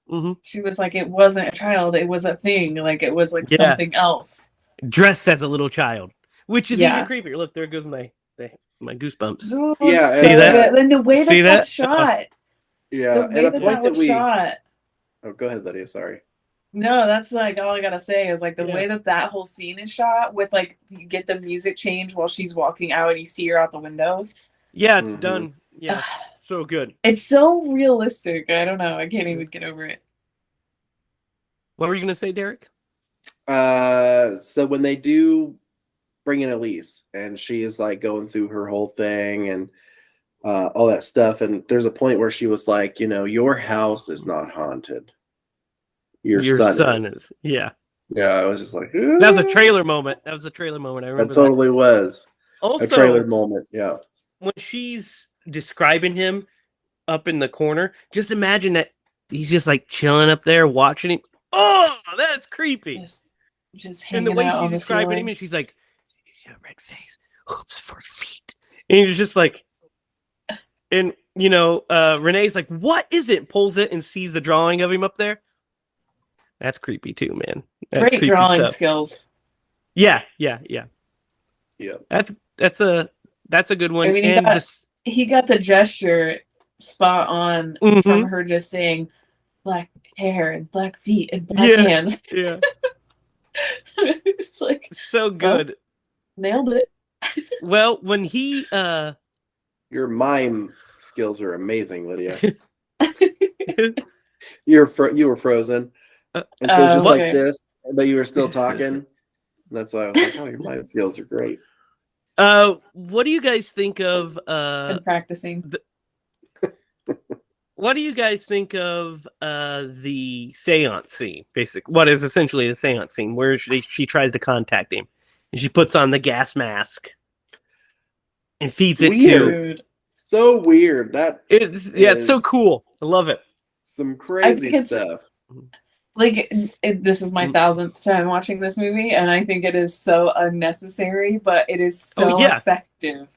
Mm-hmm. She was like, it wasn't a child, it was a thing. Like it was like Yeah. something else. Dressed as a little child, which is Yeah. even creepier. Look, there goes my goosebumps. Oh, Yeah, it's See so that? good. And the way See that that's that? shot. Yeah, The and way a that point that was we. shot. Oh, go ahead, Lydia. Sorry. No, that's like all I gotta say is like the Yeah. way that whole scene is shot with like you get the music change while she's walking out and you see her out the windows. Yeah, it's Mhm. done. Yeah, so good. It's so realistic. I don't know. I can't even get over it. What were you gonna say, Derek? So when they do bring in Elise, and she is like going through her whole thing and all that stuff, and there's a point where she was like, your house is not haunted. Your son is. Yeah. Yeah, I was just like, That was a trailer moment. I It remember totally was that. a Also, trailer moment. Yeah. when she's describing him up in the corner, just imagine that he's just like chilling up there watching him. Oh, that's creepy. Just And the hanging way out she's on the describing ceiling. him, and she's like, red face, hoops for feet. And you're just like, and Renee's like, what is it? Pulls it and sees the drawing of him up there. That's creepy too, man. That's Great creepy drawing stuff. skills. Yeah. Yeah. That's a good one. I mean, And he got the gesture spot on Mhm. from her just saying black hair and black feet and black hands. Yeah. It's like So good. nailed it. Well, when he Your mime skills are amazing, Lydia. You were frozen, and so it's just okay. like this, but you were still talking. That's why I was like, "Oh, your mime skills are great." what do you guys think of Been practicing. what do you guys think of the seance scene? What is essentially the seance scene where she tries to contact him, and she puts on the gas mask and feeds it Weird. So weird. it's so cool. I love it. Some crazy stuff. Like this is my 1000th time watching this movie, and I think it is so unnecessary, but it is so effective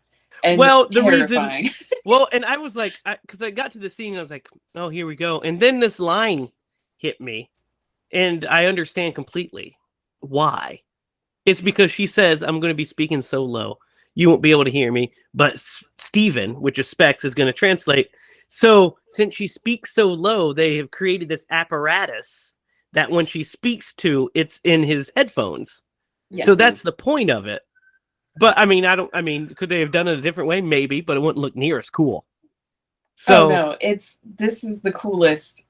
and terrifying. And I was like, because I got to the scene, I was like, oh, here we go, and then this line hit me, and I understand completely why. It's because she says, I'm going to be speaking so low, you won't be able to hear me, but Steven, which is Specs, is going to translate. So since she speaks so low, they have created this apparatus that when she speaks to, it's in his headphones. Yes. So that's the point of it. But could they have done it a different way? Maybe, but it wouldn't look near as cool. So no, this is the coolest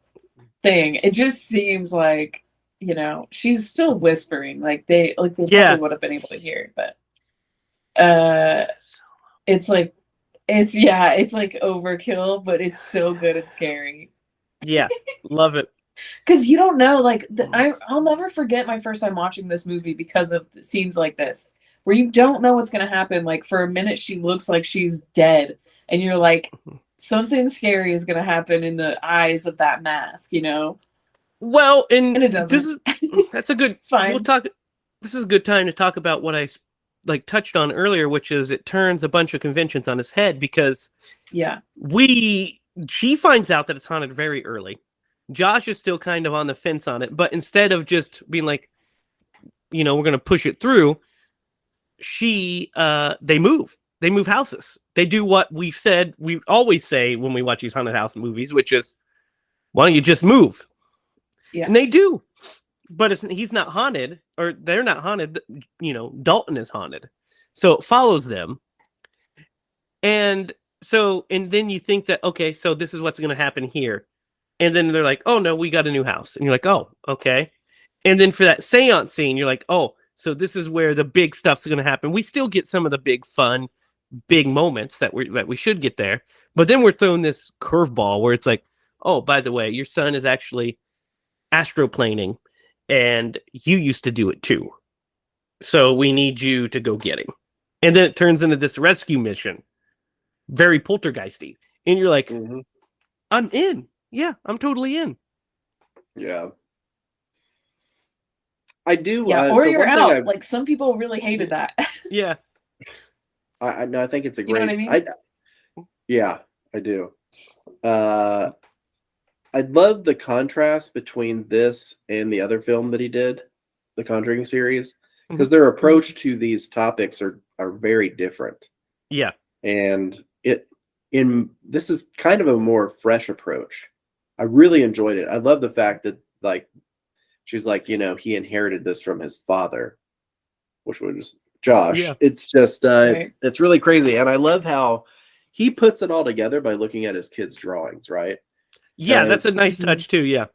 thing. It just seems like, she's still whispering. Like they probably would have been able to hear it, but it's like overkill, but it's so good and scary. Yeah, love it. Because you don't know, I'll never forget my first time watching this movie because of scenes like this, where you don't know what's going to happen. Like, for a minute, she looks like she's dead, and you're like, something scary is going to happen in the eyes of that mask, Well, and it doesn't. That's a good. It's fine. This is a good time to talk about what I touched on earlier, which is it turns a bunch of conventions on his head because she finds out that it's haunted very early. Josh is still kind of on the fence on it, but instead of just being like, we're going to push it through, they move houses. They do what we always say when we watch these haunted house movies, which is, why don't you just move? Yeah. And they do, but he's not haunted, or they're not haunted. Dalton is haunted, so it follows them. And then you think that, okay, so this is what's going to happen here. And then they're like, oh, no, we got a new house. And you're like, oh, okay. And then for that seance scene, you're like, oh, so this is where the big stuff's going to happen. We still get some of the big fun, big moments that we should get there. But then we're throwing this curveball where it's like, oh, by the way, your son is actually astroplaning, and you used to do it too. So we need you to go get him. And then it turns into this rescue mission. Very poltergeisty. And you're like, I'm in. Yeah, I'm totally in. Yeah. I do. Yeah, or you're out. Like, some people really hated that. Yeah. No, I think it's a You know great. what I mean? Yeah, I do. I love the contrast between this and the other film that he did, the Conjuring series, because their approach to these topics are very different. Yeah. And this is kind of a more fresh approach. I really enjoyed it. I love the fact that like she's like, he inherited this from his father, which was Josh. Yeah. It's just Right. it's really crazy. And I love how he puts it all together by looking at his kids' drawings, right? Yeah, that's a Because nice touch too. Yeah.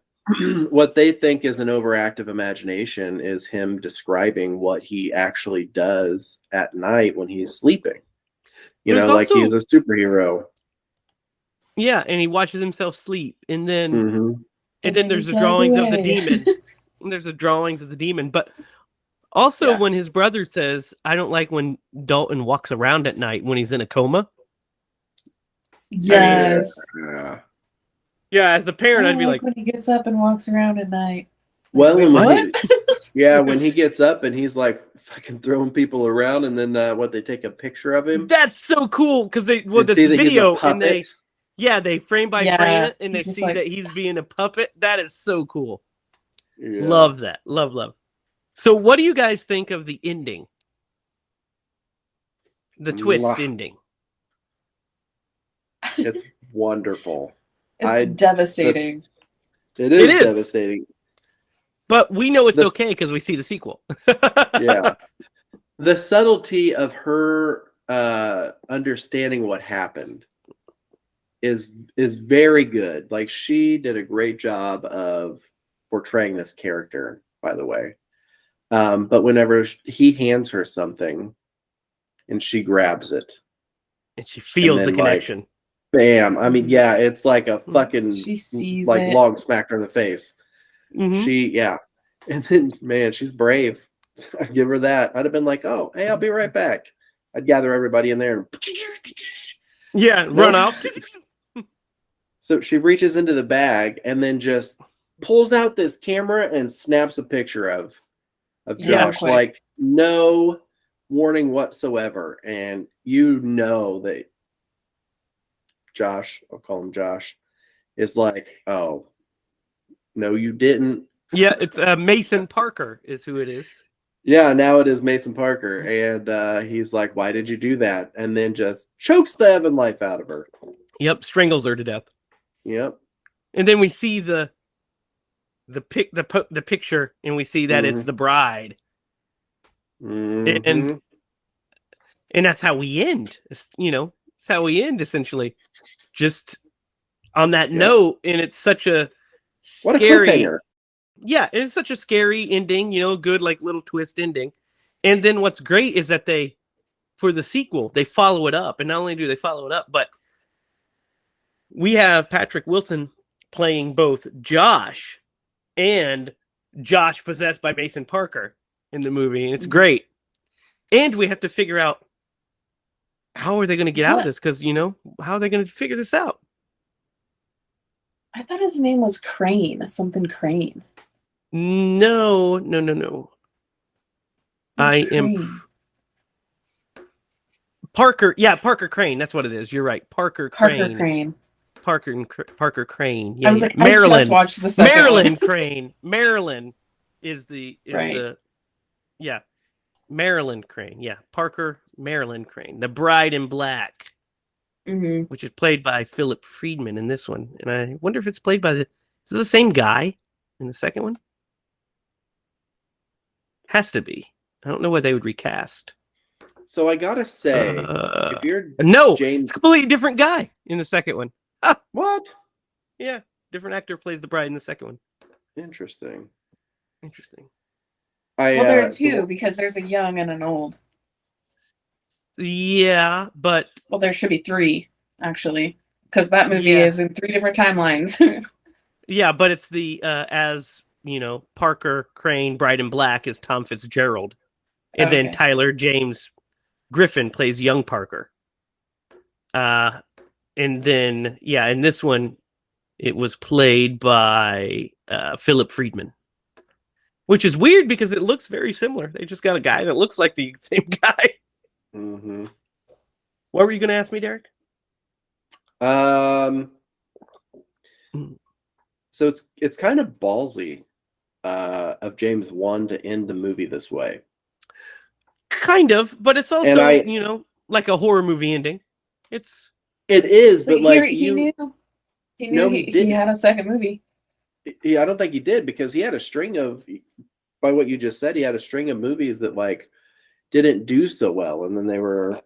what they think is an overactive imagination is him describing what he actually does at night when he's sleeping. There's like also- he's a superhero. Yeah, and he watches himself sleep, and then Mhm. and then there's the Flies drawings of the away. demon. And there's the drawings of the demon, but also Yeah. when his brother says, "I don't like when Dalton walks around at night when he's in a coma." Yes. Yeah. Yeah, as the parent, I'd be like, when he gets up and walks around at night. Well, Wait, and when what? when he gets up and he's like fucking throwing people around, and then they take a picture of him. "That's so cool," because that's see the that he's a video, and puppet. they frame by Yeah, frame it, and they he's just see like- that he's being a puppet. That is so cool. Yeah. Love that. Love. So, what do you guys think of the ending? The twist Mwah. ending. It's wonderful. It's devastating. It It is is. devastating. But we know it's This- okay because we see the sequel. Yeah. The subtlety of her understanding what happened is very good. Like, she did a great job of portraying this character, by the way. But whenever he hands her something and she grabs it, And she feels And the then, like, connection. bam. I mean, yeah, it's like a fucking She sees like it. log smacked her in the face. Mhm. Yeah. And then, man, she's brave. I give her that. I'd have been like, oh, hey, I'll be right back. I'd gather everybody in there and Yeah, run out. So she reaches into the bag and then just pulls out this camera and snaps a picture of Yeah, Josh. quick. Like, no warning whatsoever. And that Josh, I'll call him Josh, is like, oh, no, you didn't. Yeah, it's Mason Parker is who it is. Yeah, now it is Mason Parker. And he's like, why did you do that? And then just chokes the heaven life out of her. Yep, strangles her to death. Yep. And then we see the picture, and we see that it's the bride, Mhm. and that's how we end. It's how we end essentially, just on that note. And it's such a What a scary. cliffhanger. Yeah, it's such a scary ending. Good like little twist ending. And then what's great is that for the sequel, they follow it up, and not only do they follow it up, but we have Patrick Wilson playing both Josh and Josh possessed by Mason Parker in the movie, and it's great. And we have to figure out how are they going to get out of this, because how are they going to figure this out? I thought his name was Crane, something Crane. No. Who's I am Crane? Parker. Yeah, Parker Crane. That's what it is. You're right. Parker Crane. Parker Crane. Parker Crane. Yeah, I was yeah. like, I just watched the second Marilyn one. Crane. Marilyn is Right. the yeah. Marilyn Crane. Yeah. Parker Marilyn Crane. The bride in black, Mm-hmm. which is played by Philip Friedman in this one. And I wonder if it's played by is it the same guy in the second one? Has to be. I don't know what they would recast. So I gotta say, if you're No, James, it's a completely different guy in the second one. what? Yeah, different actor plays the bride in the second one. Interesting. Interesting. Well, there are two, because there's a young and an old. Yeah, but Well, there should be three, actually, because that movie Yeah. is in 3 different timelines. yeah, but it's the as Parker Crane, Bride in Black is Tom Fitzgerald, and then Okay. Tyler James Griffin plays young Parker. And then in this one, it was played by Philip Friedman, which is weird because it looks very similar. They just got a guy that looks like the same guy. Mm-hmm. What were you going to ask me, Derek? So it's kind of ballsy of James Wan to end the movie this way. Kind of, but it's also, And like a horror movie ending. it is, But but like he knew No, he he didn't. had a second movie. I don't think he did, because he had a string of, by what you just said, he had a string of movies that like didn't do so well, and then they were,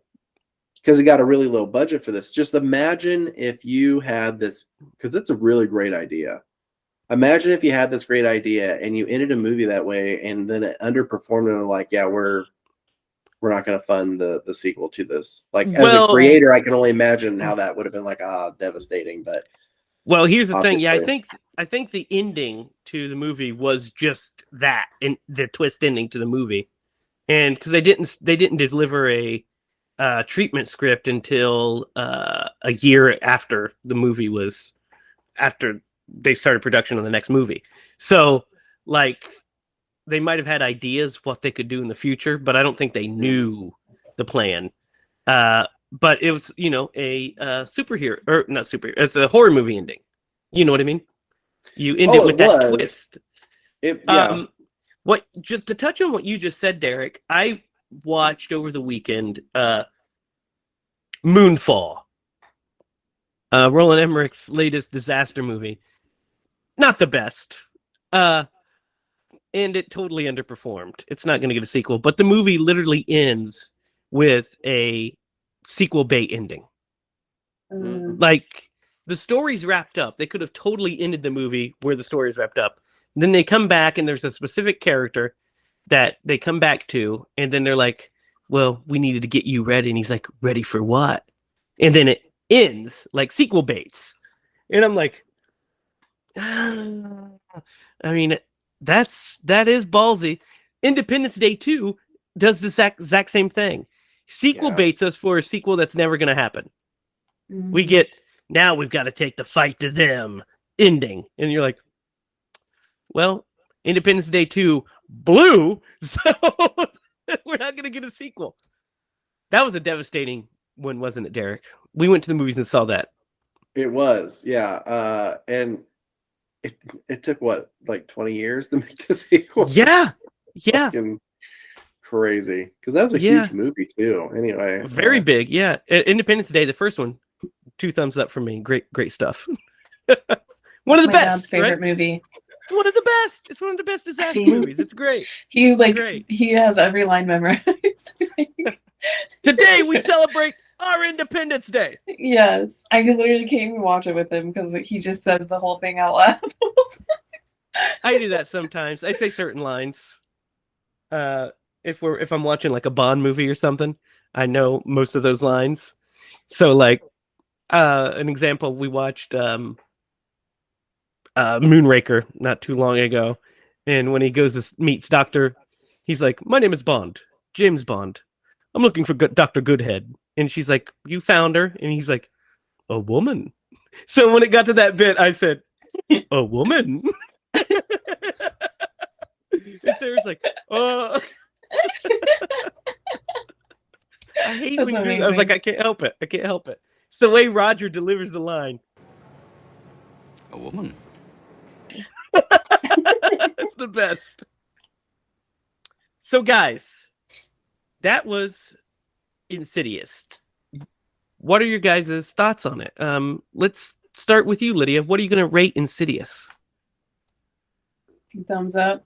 because he got a really low budget for this. Just imagine if you had this, because it's a really great idea. Imagine if you had this great idea and you ended a movie that way, and then it underperformed, and they're like, yeah, we're not going to fund the sequel to this. Like, as a creator, I can only imagine how that would have been like, devastating. But well, here's the thing. Yeah, obviously. I think the ending to the movie was just that, and the twist ending to the movie, and because they didn't deliver a treatment script until a year after the movie was, after they started production on the next movie. So like, they might have had ideas what they could do in the future, but I don't think they knew the plan. But it was, a superhero, or not superhero. It's a horror movie ending. You know what I mean? You end it with that twist. What, just to touch on what you just said, Derek, I watched over the weekend Moonfall, Roland Emmerich's latest disaster movie. Not the best. And it totally underperformed. It's not going to get a sequel, but the movie literally ends with a sequel bait ending. Like, the story's wrapped up. They could have totally ended the movie where the story's wrapped up. Then they come back, and there's a specific character that they come back to, and then they're like, well, we needed to get you ready. And he's like, ready for what? And then it ends like sequel baits. And I'm like, I mean, that is ballsy. Independence Day 2 does the exact same thing. Sequel baits us for a sequel that's never going to happen. Mm-hmm. We get, now we've got to take the fight to them ending. And you're like, well, Independence Day 2 blew, so we're not going to get a sequel. That was a devastating one, wasn't it, Derek? We went to the movies and saw that. It was, yeah. And it took, what, like 20 years to make the sequel? Yeah. Fucking crazy. Because that was a huge movie, too. Anyway. Very big, yeah. Independence Day, the first one, 2 thumbs up from me. Great stuff. One of the best. Dad's favorite movie. It's one of the best. It's one of the best disaster movies. It's great. He has every line memorized. Today we celebrate our Independence Day. Yes, I literally can't even watch it with him because he just says the whole thing out loud. I do that sometimes. I say certain lines. If I'm watching like a Bond movie or something, I know most of those lines. So like, an example, we watched Moonraker not too long ago, and when he goes to meets Doctor, he's like, my name is Bond, James Bond. I'm looking for Dr. Goodhead. And she's like, you found her? And he's like, a woman. So when it got to that bit, I said, a woman. And Sarah's like, I hate when you do that. I was like, I can't help it. It's the way Roger delivers the line. A woman. It's the best. So guys, that was Insidious. What are your guys' thoughts on it? Let's start with you, Lydia. What are you going to rate Insidious? 2 thumbs up.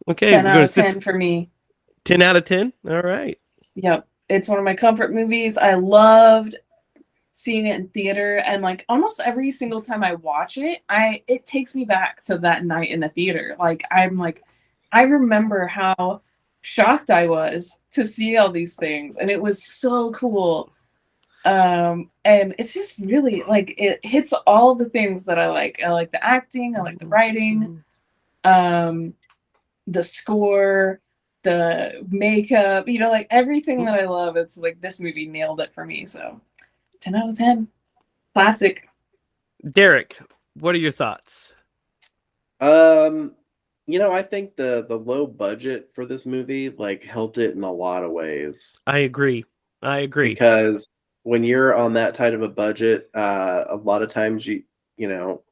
Okay, 10 out of 10 for me. 10 out of 10? All right. Yep. It's one of my comfort movies. I loved seeing it in theater, and like almost every single time I watch it, it takes me back to that night in the theater. Like I remember how shocked I was to see all these things, and it was so cool. And it's just really like, it hits all the things that I like. I like the acting, I like the writing, the score, the makeup, like everything that I love. It's like this movie nailed it for me. So 10 out of 10. Classic. Derek, what are your thoughts? I think the low budget for this movie like helped it in a lot of ways. I agree. I agree. because when you're on that tight of a budget, a lot of times you know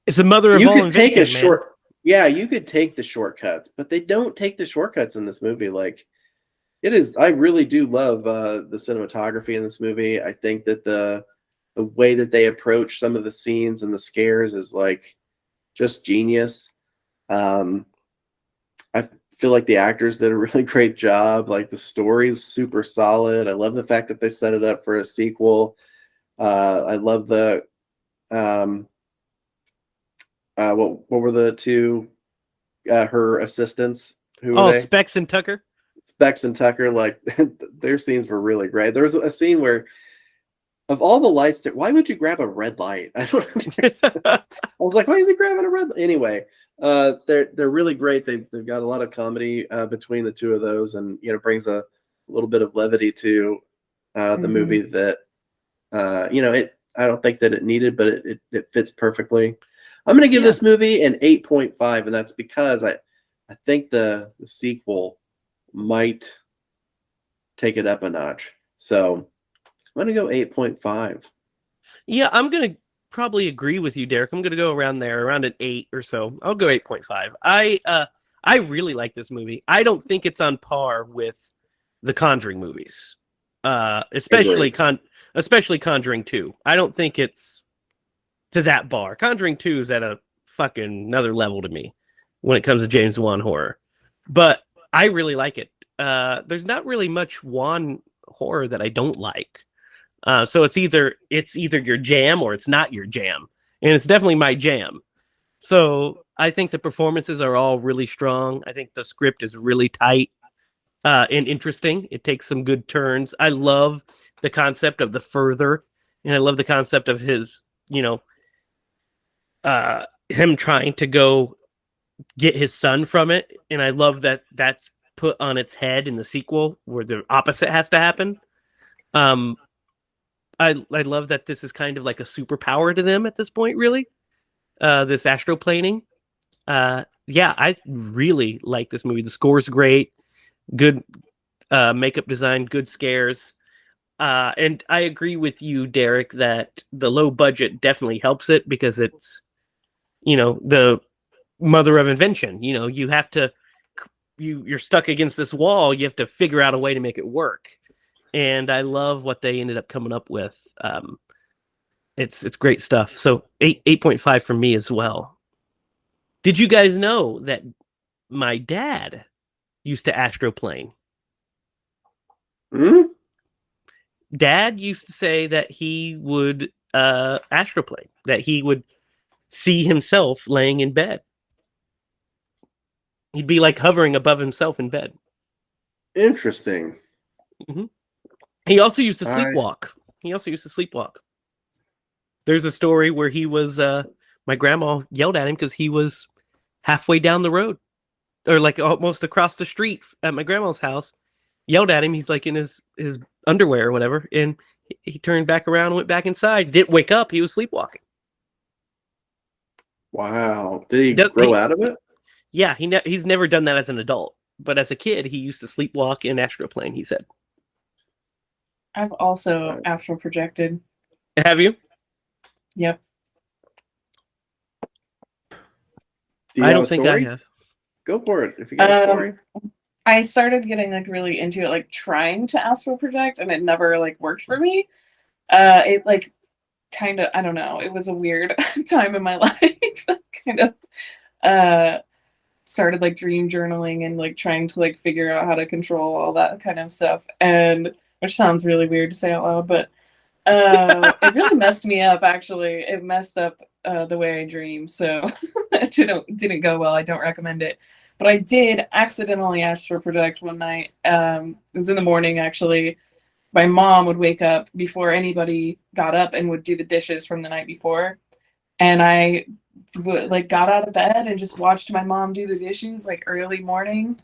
It's the mother of you all could take a invention, man. short. Yeah, you could take the shortcuts, but they don't take the shortcuts in this movie. Like it is, I really do love the cinematography in this movie. I think that the way that they approach some of the scenes and the scares is like just genius. I feel like the actors did a really great job. Like the story's super solid. I love the fact that they set it up for a sequel. I love the what were the two her assistants? Who were Oh, they? Specs and Tucker. Specs and Tucker. Like their scenes were really great. There was a scene where of all the lights, why would you grab a red light? I don't understand. I was like, why is he grabbing a red light? Anyway, they're really great. They've got a lot of comedy between the two of those, and brings a little bit of levity to the movie that it. I don't think that it needed, but it fits perfectly. I'm going to give this movie an 8.5, and that's because I think the sequel might take it up a notch. So I'm going to go 8.5. Yeah, I'm going to probably agree with you, Derek. I'm going to go around there, around an 8 or so. I'll go 8.5. I really like this movie. I don't think it's on par with the Conjuring movies, especially Conjuring 2. I don't think it's to that bar. Conjuring 2 is at a fucking another level to me when it comes to James Wan horror. But I really like it. There's not really much Wan horror that I don't like. So it's either your jam or it's not your jam. And it's definitely my jam. So I think the performances are all really strong. I think the script is really tight and interesting. It takes some good turns. I love the concept of the further, and I love the concept of his, him trying to go get his son from it. And I love that that's put on its head in the sequel where the opposite has to happen. I love that this is kind of like a superpower to them at this point, really. This astroplaning. I really like this movie. The score's great. Good makeup design, good scares. And I agree with you, Derek, that the low budget definitely helps it because it's, the mother of invention. You have to, you're stuck against this wall. You have to figure out a way to make it work. And I love what they ended up coming up with. It's great stuff. So 8.5 for me as well. Did you guys know that my dad used to astroplane? Dad used to say that he would astroplane, that he would see himself laying in bed. He'd be like hovering above himself in bed. Interesting. Mm-hmm. He also used to sleepwalk. There's a story where he was, my grandma yelled at him because he was halfway down the road, or like almost across the street at my grandma's house. Yelled at him. He's like in his underwear or whatever, and he turned back around and went back inside. Didn't wake up. He was sleepwalking. Wow. Did he grow out of it? Yeah, he's never done that as an adult, but as a kid, he used to sleepwalk in astroplane. He said. I've also astral projected. Have you? Yep. I don't think I have. Go for it if you got a story. I started getting like really into it, like trying to astral project, and it never like worked for me. It like kind of, I don't know, it was a weird time in my life. Kind of started like dream journaling and like trying to like figure out how to control all that kind of stuff, and which sounds really weird to say out loud, but it really messed me up. Actually, it messed up the way I dream, so it didn't go well. I don't recommend it. But I did accidentally astral project one night. It was in the morning, actually. My mom would wake up before anybody got up and would do the dishes from the night before. And I like got out of bed and just watched my mom do the dishes like early morning.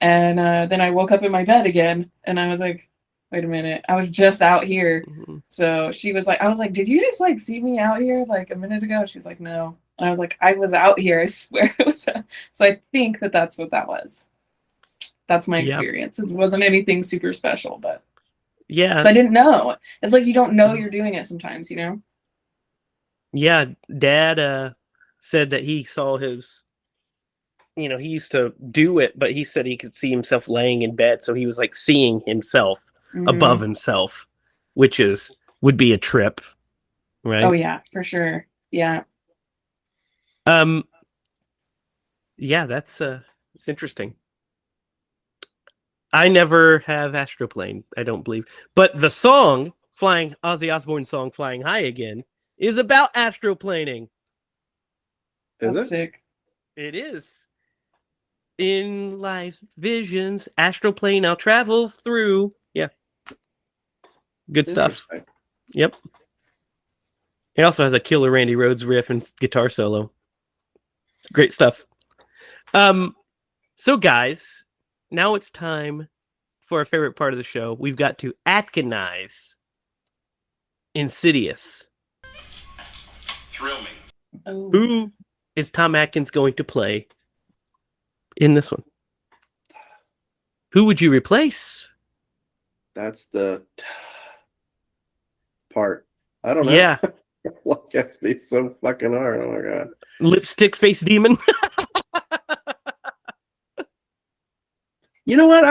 And then I woke up in my bed again, and I was like, wait a minute, I was just out here. Mm-hmm. So she was like, I was like, did you just like see me out here like a minute ago? She was like, no. And I was like, I was out here, I swear it was. So I think that that's what that was. That's my Yeah. experience. It wasn't anything super special, but Yeah. 'cause I didn't know. It's like you don't know you're doing it sometimes, you know? Yeah, Dad said that he saw his, he used to do it, but he said he could see himself laying in bed, so he was like seeing himself above himself, which would be a trip, right? Oh yeah, for sure. Yeah. Yeah, that's it's interesting. I never have astroplaned, I don't believe. But the song, Ozzy Osbourne's song Flying High Again, is about astroplaning. Is That's it? sick. It is. In life's visions, astroplane I'll travel through. Yeah. Good stuff. Interesting. Yep. It also has a killer Randy Rhoads riff and guitar solo. Great stuff. So guys, now it's time for our favorite part of the show. We've got to Atkinize Insidious. Thrill me. Oh. Who is Tom Atkins going to play in this one? Who would you replace? That's the part. I don't know. Yeah. Like, that's be so fucking hard. Oh my god. Lipstick face demon. You know what?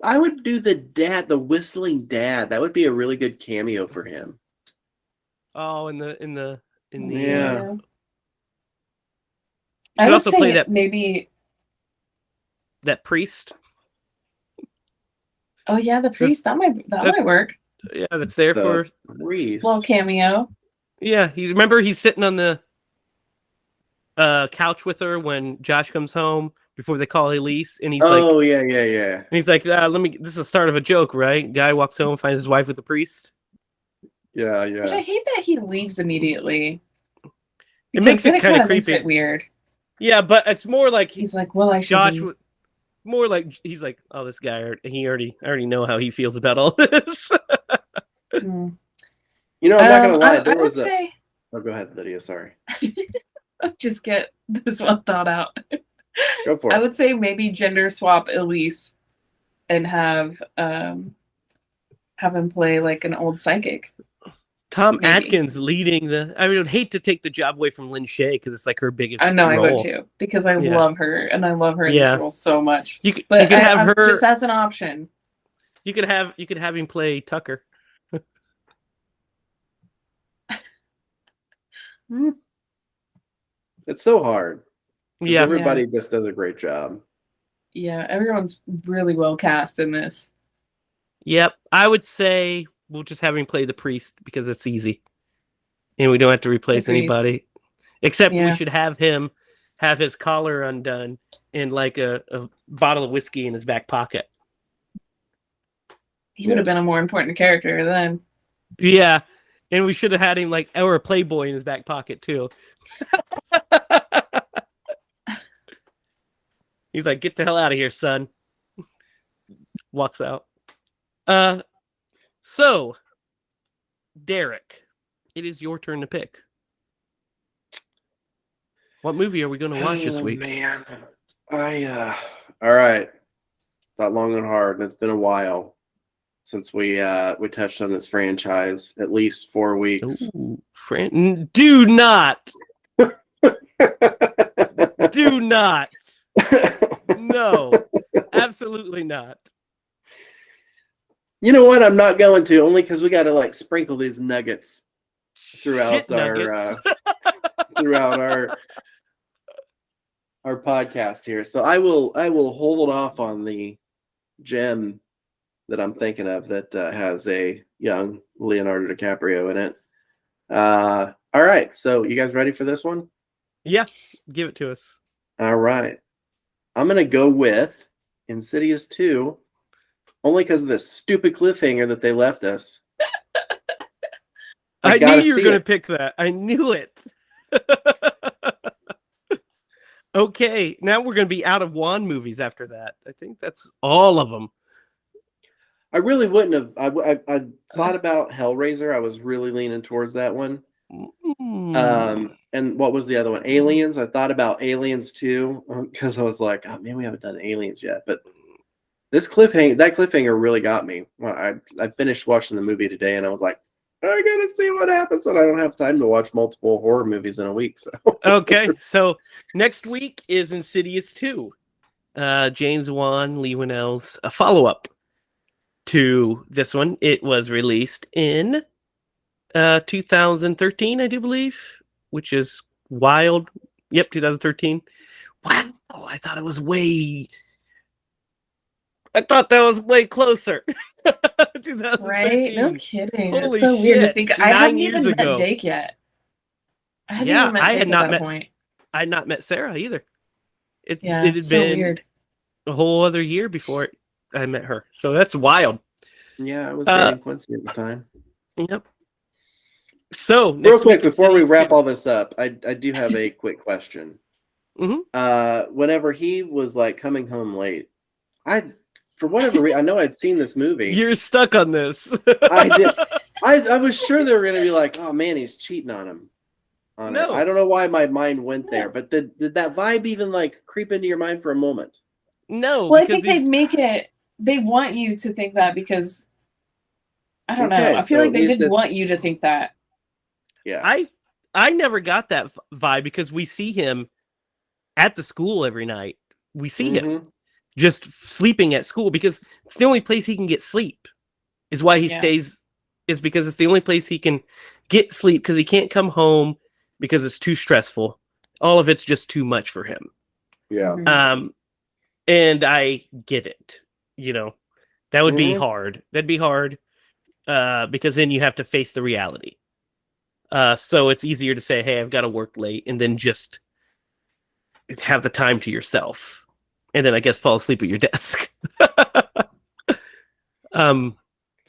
I would do the dad, the whistling dad. That would be a really good cameo for him. Oh, in the Yeah. I could would also say play that maybe. that priest. Oh yeah, the priest. That might work. Yeah, that's there for Reese. Little cameo. Yeah, he's sitting on the couch with her when Josh comes home before they call Elise, and he's like, yeah. and he's like, this is the start of a joke, right? Guy walks home, finds his wife with the priest. Yeah. Which I hate that he leaves immediately. It makes Because it then kind of makes creepy. it weird. Yeah, but it's more like He's like, well, I should. Josh. More like he's like, oh, this guy. I already know how he feels about all this. Hmm. You know, I'm not gonna lie. I would say. Oh, go ahead, Lydia. Sorry. Just get this one thought out. Go for it. I would say maybe gender swap Elise, and have him play like an old psychic. Tom Maybe. Atkins leading the. I would hate to take the job away from Lynn Shay because it's like her biggest. I know role. I would too, because I love her and I love her in this role so much. You could But have I'm her just as an option. You could have him play Tucker. It's so hard. Yeah, Everybody just does a great job. Yeah, everyone's really well cast in this. Yep. I would say we'll just have him play the priest because it's easy, and we don't have to replace anybody. Except we should have him have his collar undone and like a bottle of whiskey in his back pocket. He would have been a more important character then. Yeah, and we should have had him or a Playboy in his back pocket too. He's like, "Get the hell out of here, son." Walks out. So, Derek, it is your turn to pick. What movie are we going to watch this week? Man, all right. Thought long and hard, and it's been a while since we touched on this franchise. At least 4 weeks. Ooh, do not. Do not. No, absolutely not. You know what? I'm not going to, only because we got to sprinkle these nuggets throughout nuggets. Throughout our podcast here. So I will hold off on the gem that I'm thinking of that has a young Leonardo DiCaprio in it. All right, so you guys ready for this one? Yeah, give it to us. All right. I'm going to go with Insidious 2, only because of this stupid cliffhanger that they left us. I knew you were going to pick that. I knew it. Okay, now we're going to be out of Juan movies after that. I think that's all of them. I really wouldn't have. I thought about Hellraiser. I was really leaning towards that one. And what was the other one? Aliens. I thought about Aliens too, because I was like, oh man, we haven't done Aliens yet. But That cliffhanger really got me. Well, I finished watching the movie today, and I was like, I gotta see what happens, and I don't have time to watch multiple horror movies in a week. So Okay, so next week is Insidious 2. James Wan, Leigh Whannell's a follow-up to this one. It was released in 2013, I do believe, which is wild. Yep, 2013. Wow, I thought that was way closer. 2013. Right? No kidding. Holy It's so weird to shit, think. I 9 hadn't years even ago. met Jake yet. I hadn't Yeah, even met I Jake had at not that met. point. I had not met Sarah either. It Yeah, had it's so been weird. a whole other year before I met her. So that's wild. yeah, I was dating Quincy at the time. Yep. So Real next quick, week, before we Insidious wrap 2. all this up, I do have a quick question. Whenever he was like coming home late, for whatever reason, I know I'd seen this movie. You're stuck on this. I did. I was sure they were going to be like, oh man, he's cheating on him. No. I don't know why my mind went there, but did that vibe even like creep into your mind for a moment? No. Well, I think they want you to think that because I don't know. Okay, I feel so like they at least did want it's- you to think that. Yeah. I never got that vibe because we see him at the school every night. We see him Mhm. just sleeping at school because it's the only place he can get sleep. Is why he stays. Is because it's the only place he can get sleep because he can't come home because it's too stressful. All of it's just too much for him. Yeah. Mhm. And I get it. That would be Mhm. hard. That'd be hard because then you have to face the reality. So it's easier to say, hey, I've got to work late and then just have the time to yourself. And then I guess fall asleep at your desk. It's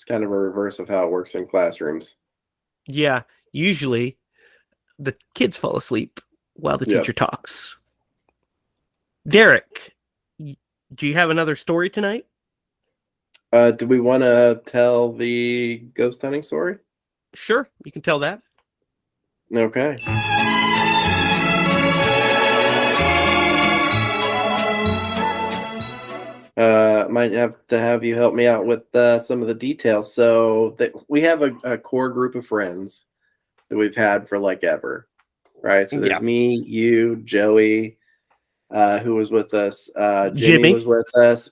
kind of a reverse of how it works in classrooms. Yeah, usually the kids fall asleep while the teacher talks. Derek, do you have another story tonight? Do we want to tell the ghost hunting story? Sure, you can tell that. Okay. Might have to have you help me out with some of the details. So that we have a core group of friends that we've had for like ever, right? So there's me, you, Joey, who was with us. Jimmy was with us.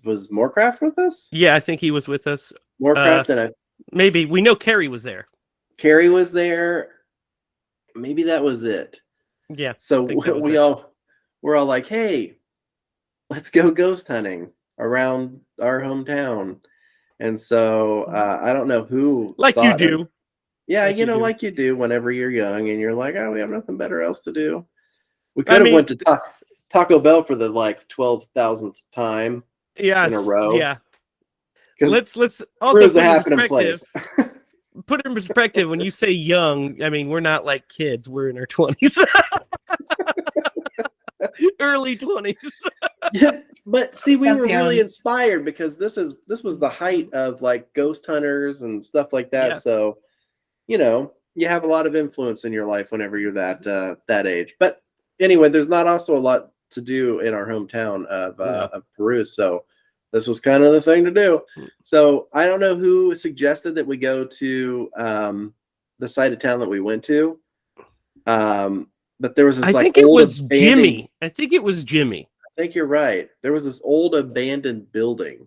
Was Morecraft with us? Yeah, I think he was with us. Morecraft and maybe we know Carrie was there. Carrie was there. Maybe that was it. Yeah. So we're all like, hey, let's go ghost hunting around our hometown. And so I don't know who you do. Yeah, like you do whenever you're young and you're like, oh, we have nothing better else to do. We could have went to Taco Bell for the like 12,000th time in a row. Yeah. Let's also put it in perspective. Put it in perspective. When you say young, I mean we're not like kids. We're in our 20s. Early 20s. Yeah, but see, we were really inspired because this was the height of like ghost hunters and stuff like that. Yeah. So, you have a lot of influence in your life whenever you're that age. But anyway, there's not also a lot to do in our hometown of Peru. So this was kind of the thing to do. So I don't know who suggested that we go to the side of town that we went to. But there was this I think it was Jimmy. I think it was Jimmy. I think you're right. There was this old abandoned building,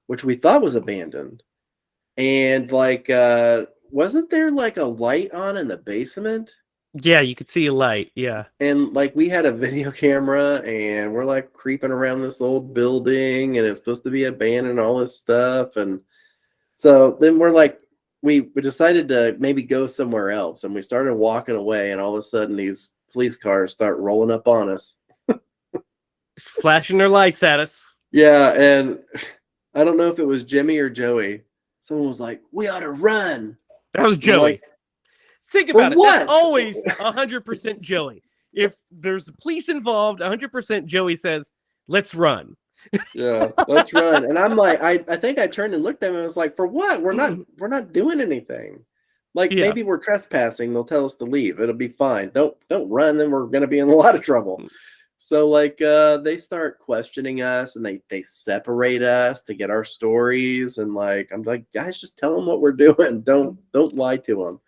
which we thought was abandoned. And like, wasn't there like a light on in the basement? Yeah, you could see a light. Yeah. And like we had a video camera and we're like creeping around this old building and it's supposed to be abandoned and all this stuff. And so then we're like, we decided to maybe go somewhere else. And we started walking away and all of a sudden these police cars start rolling up on us. Flashing their lights at us. Yeah. And I don't know if it was Jimmy or Joey. Someone was like, we ought to run. That was Joey. Like, think about it. That's always 100% Joey. If there's police involved, 100% Joey says, let's run. Yeah, let's run. And I'm like, I think I turned and looked at him and was like, for what? We're not doing anything. Like maybe we're trespassing. They'll tell us to leave. It'll be fine. Don't run. Then we're going to be in a lot of trouble. So like they start questioning us, and they separate us to get our stories, and like I'm like, guys, just tell them what we're doing. Don't lie to them.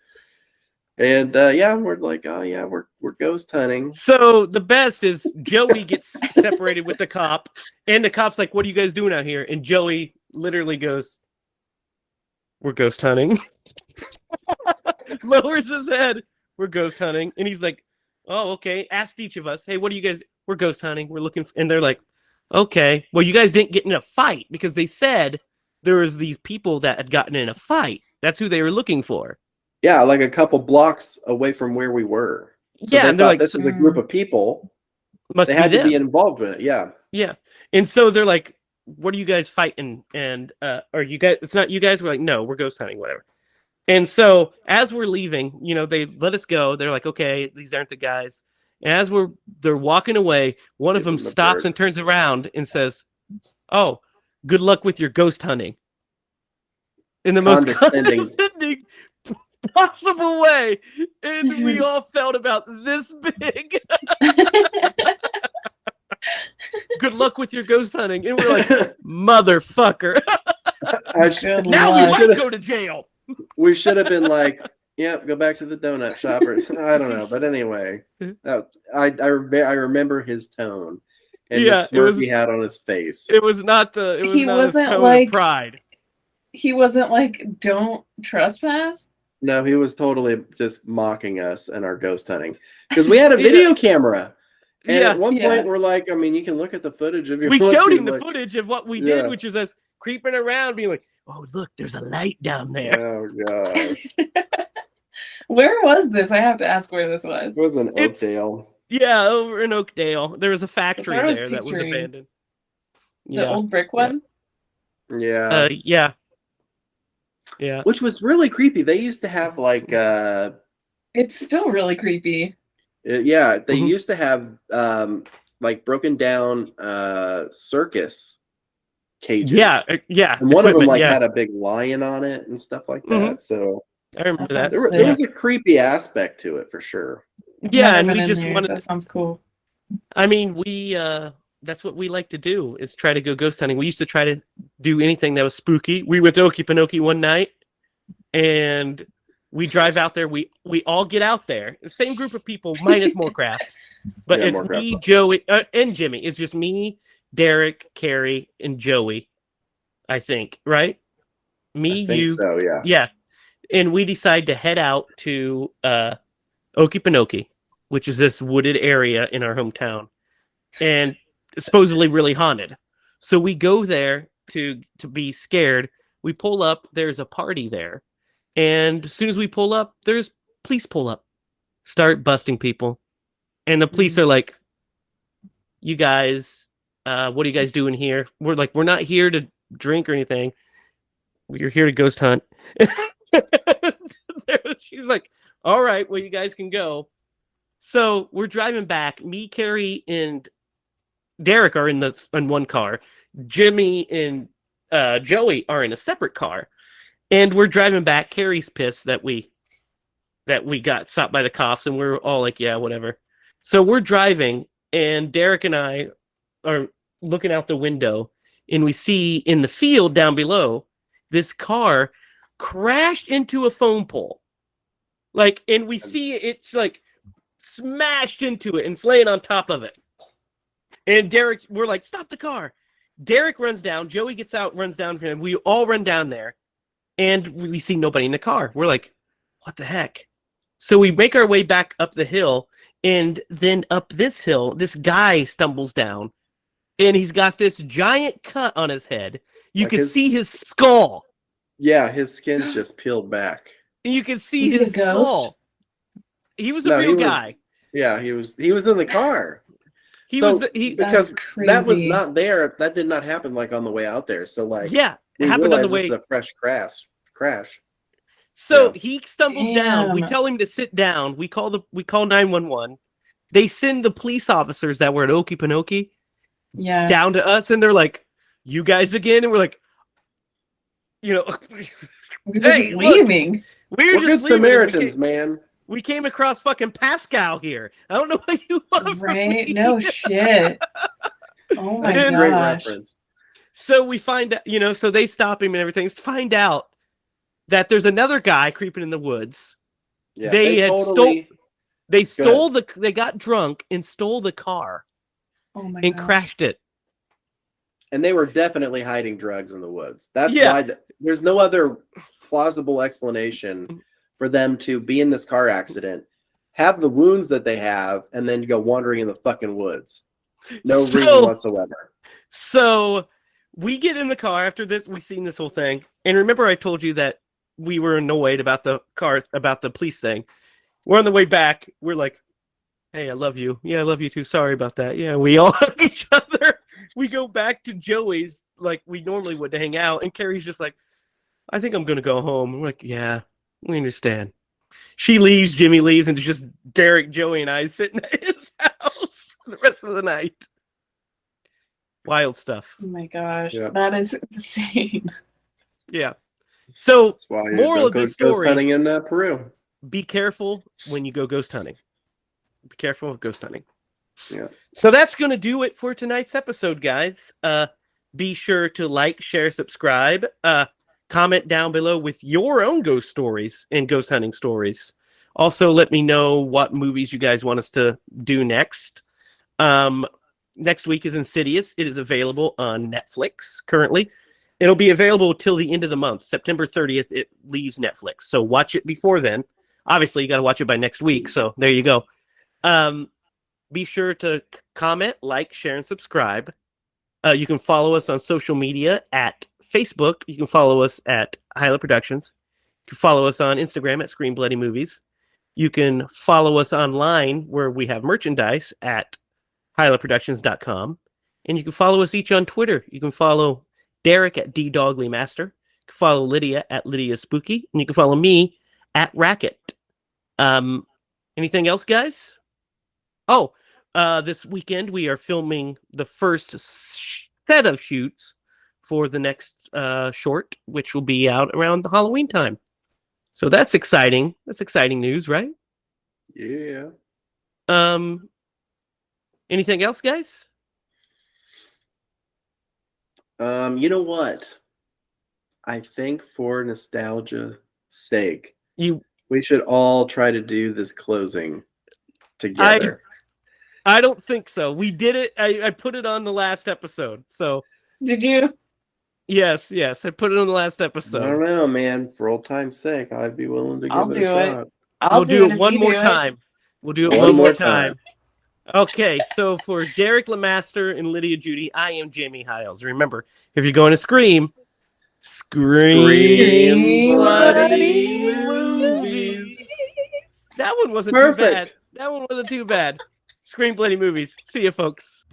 And yeah, we're like, oh yeah, we're ghost hunting. So the best is Joey gets separated with the cop, and the cop's like, "What are you guys doing out here?" And Joey literally goes, "We're ghost hunting." Lowers his head. We're ghost hunting, and he's like, "Oh, okay." Asked each of us, "Hey, what are you guys? We're ghost hunting. We're looking," and they're like, "Okay, well, you guys didn't get in a fight because they said there was these people that had gotten in a fight. That's who they were looking for." Yeah, like a couple blocks away from where we were. So Yeah, they and they're thought like, this is a group of people. "Must They be had to them." be involved in it. Yeah. Yeah. And so they're like, "What are you guys fighting?" And are you guys, it's not you guys? We're like, "No, we're ghost hunting, whatever." And so as we're leaving, they let us go. They're like, "Okay, these aren't the guys." And as they're walking away, one of Give them them the stops bird. and turns around and says, "Oh, good luck with your ghost hunting." In the most Condescending. condescending possible way. And we all felt about this big. Good luck with your ghost hunting. And we're like, motherfucker. Good Now luck. we should've- might go to jail. We should have been like, yep, go back to the donut shop. Or, I don't know. But anyway, I remember his tone and Yeah, the it smirk was- he had on his face. It was not the. It was He not his wasn't tone like- of pride. He wasn't like, don't trespass. No, he was totally just mocking us and our ghost hunting because we had a video camera. And Yeah, at one Yeah. point, we're like, I mean, you can look at the footage of your. we showed him the footage of what we did, Yeah. which is us creeping around, being like, "Oh, look, there's a light down there." Oh gosh, Where was this? I have to ask where this was. it was in It's- Oakdale. Yeah, over in Oakdale, there was a factory I was there that was picturing. abandoned. The Yeah, old brick one? Yeah, yeah. which was really creepy. They used to have like, It's still really creepy. yeah, they Mhm. used to have like broken down circus cages. Yeah, yeah. And one of them equipment, like yeah. had a big lion on it and stuff like that. Mhm. So I remember that. That there, sounds there was sick. a creepy aspect to it for sure. Yeah, Never and been we in just there. wanted. That sounds cool. I mean, that's what we like to do is try to go ghost hunting. We used to try to do anything that was spooky. We went to Okefenokee one night, and we drive out there. We all get out there. The same group of people minus Moorcraft, but Yeah, it's Moorcraft. me, Joey, and Jimmy. It's just me, Derek, Carrie, and Joey. I think, right? Me, I think you, so, yeah. yeah. And we decide to head out to Okefenokee, which is this wooded area in our hometown, and supposedly really haunted. So we go there to be scared. We pull up. There's a party there, and as soon as we pull up, there's police pull up, start busting people, and the police are like, "You guys, what are you guys doing here?" We're like, "We're not here to drink or anything. We're here to ghost hunt." She's like, "All right, well, you guys can go." So we're driving back. Me, Carrie, and Derek are in one car. Jimmy and Joey are in a separate car, and we're driving back. Carrie's pissed that we got stopped by the cops, and we're all like, "Yeah, whatever." So we're driving, and Derek and I are looking out the window, and we see in the field down below this car crashed into a phone pole. Like, and we see it's like smashed into it and it's laying on top of it. And Derek, we're like, "Stop the car." Derek runs down. Joey gets out, runs down for him. We all run down there, and we see nobody in the car. We're like, "What the heck?" So we make our way back up the hill, and then up this hill, this guy stumbles down, and he's got this giant cut on his head. You Like can his- see his skull. Yeah, his skin's just peeled back. And you can see Is he his a ghost? skull. He was a No, real he was- guy. Yeah, he was in the car. He So, was because That's that was crazy. not there. That did not happen like on the way out there. So like yeah. It we happened on the realized way. this is a fresh crash. So Yeah. he stumbles down. We Damn. tell him to sit down. We call 911. They send the police officers that were at Okefenokee Yeah. down to us, and they're like, "You guys again?" And we're like, We're Hey, just look. leaving. we're We're good just leaving. Samaritans, man. We came across fucking Pascal here. I don't know what you want from Right? me. No shit. Oh my That's a great gosh. reference. So we find out, so they stop him and everything. Find out that there's another guy creeping in the woods. Yeah, They got drunk and stole the car Oh my and gosh. crashed it. And they were definitely hiding drugs in the woods. That's Yeah. why there's no other plausible explanation for them to be in this car accident, have the wounds that they have, and then go wandering in the fucking woods. No reason whatsoever. So we get in the car after this. We've seen this whole thing. And remember I told you that we were annoyed about the police thing. We're on the way back. We're like, hey, I love you. Yeah, I love you too. Sorry about that. Yeah, we all hug each other. We go back to Joey's like we normally would to hang out. And Carrie's just like, I think I'm going to go home. We're like, yeah, we understand. She leaves, Jimmy leaves, and it's just Derek, Joey, and I sitting at his house for the rest of the night. Wild stuff. Oh my gosh. Yeah. That is insane. Yeah. So, That's why you moral don't of go this ghost story, hunting in Peru. be careful when you go ghost hunting. Be careful with ghost hunting. Yeah. So that's going to do it for tonight's episode, guys. Be sure to like, share, subscribe. Comment down below with your own ghost stories and ghost hunting stories. Also, let me know what movies you guys want us to do next. Next week is Insidious. It is available on Netflix currently. It'll be available till the end of the month. September 30th, it leaves Netflix. So watch it before then. Obviously, you got to watch it by next week. So there you go. Be sure to comment, like, share, and subscribe. You can follow us on social media at Facebook. You can follow us at HiLa Productions. You can follow us on Instagram at Scream Bloody Movies. You can follow us online where we have merchandise at HiLaProductions.com. And you can follow us each on Twitter. You can follow Derek at DDoglyMaster. You can follow Lydia at Lydia Spooky. And you can follow me at Racket. Anything else, guys? Oh, this weekend we are filming the first set of shoots for the next short, which will be out around the Halloween time. So that's exciting. That's exciting news, right? Yeah. Anything else, guys? You know what? I think for nostalgia's sake, we should all try to do this closing together. I don't think so. We did it. I put it on the last episode. So Did you? yes, I put it on the last I episode. don't know, man. For old time's sake, I'd be willing to I'll give it do a it. shot. I'll We'll do it if one you more do it. time. We'll do it One one more more time. time. Okay, so for Derek Lemaster and Lydia Judy, I am Jamie Hiles. Remember, if you're going to scream Scream bloody movies. That one wasn't Perfect. too bad. That one wasn't too bad. Scream bloody movies. See you, folks.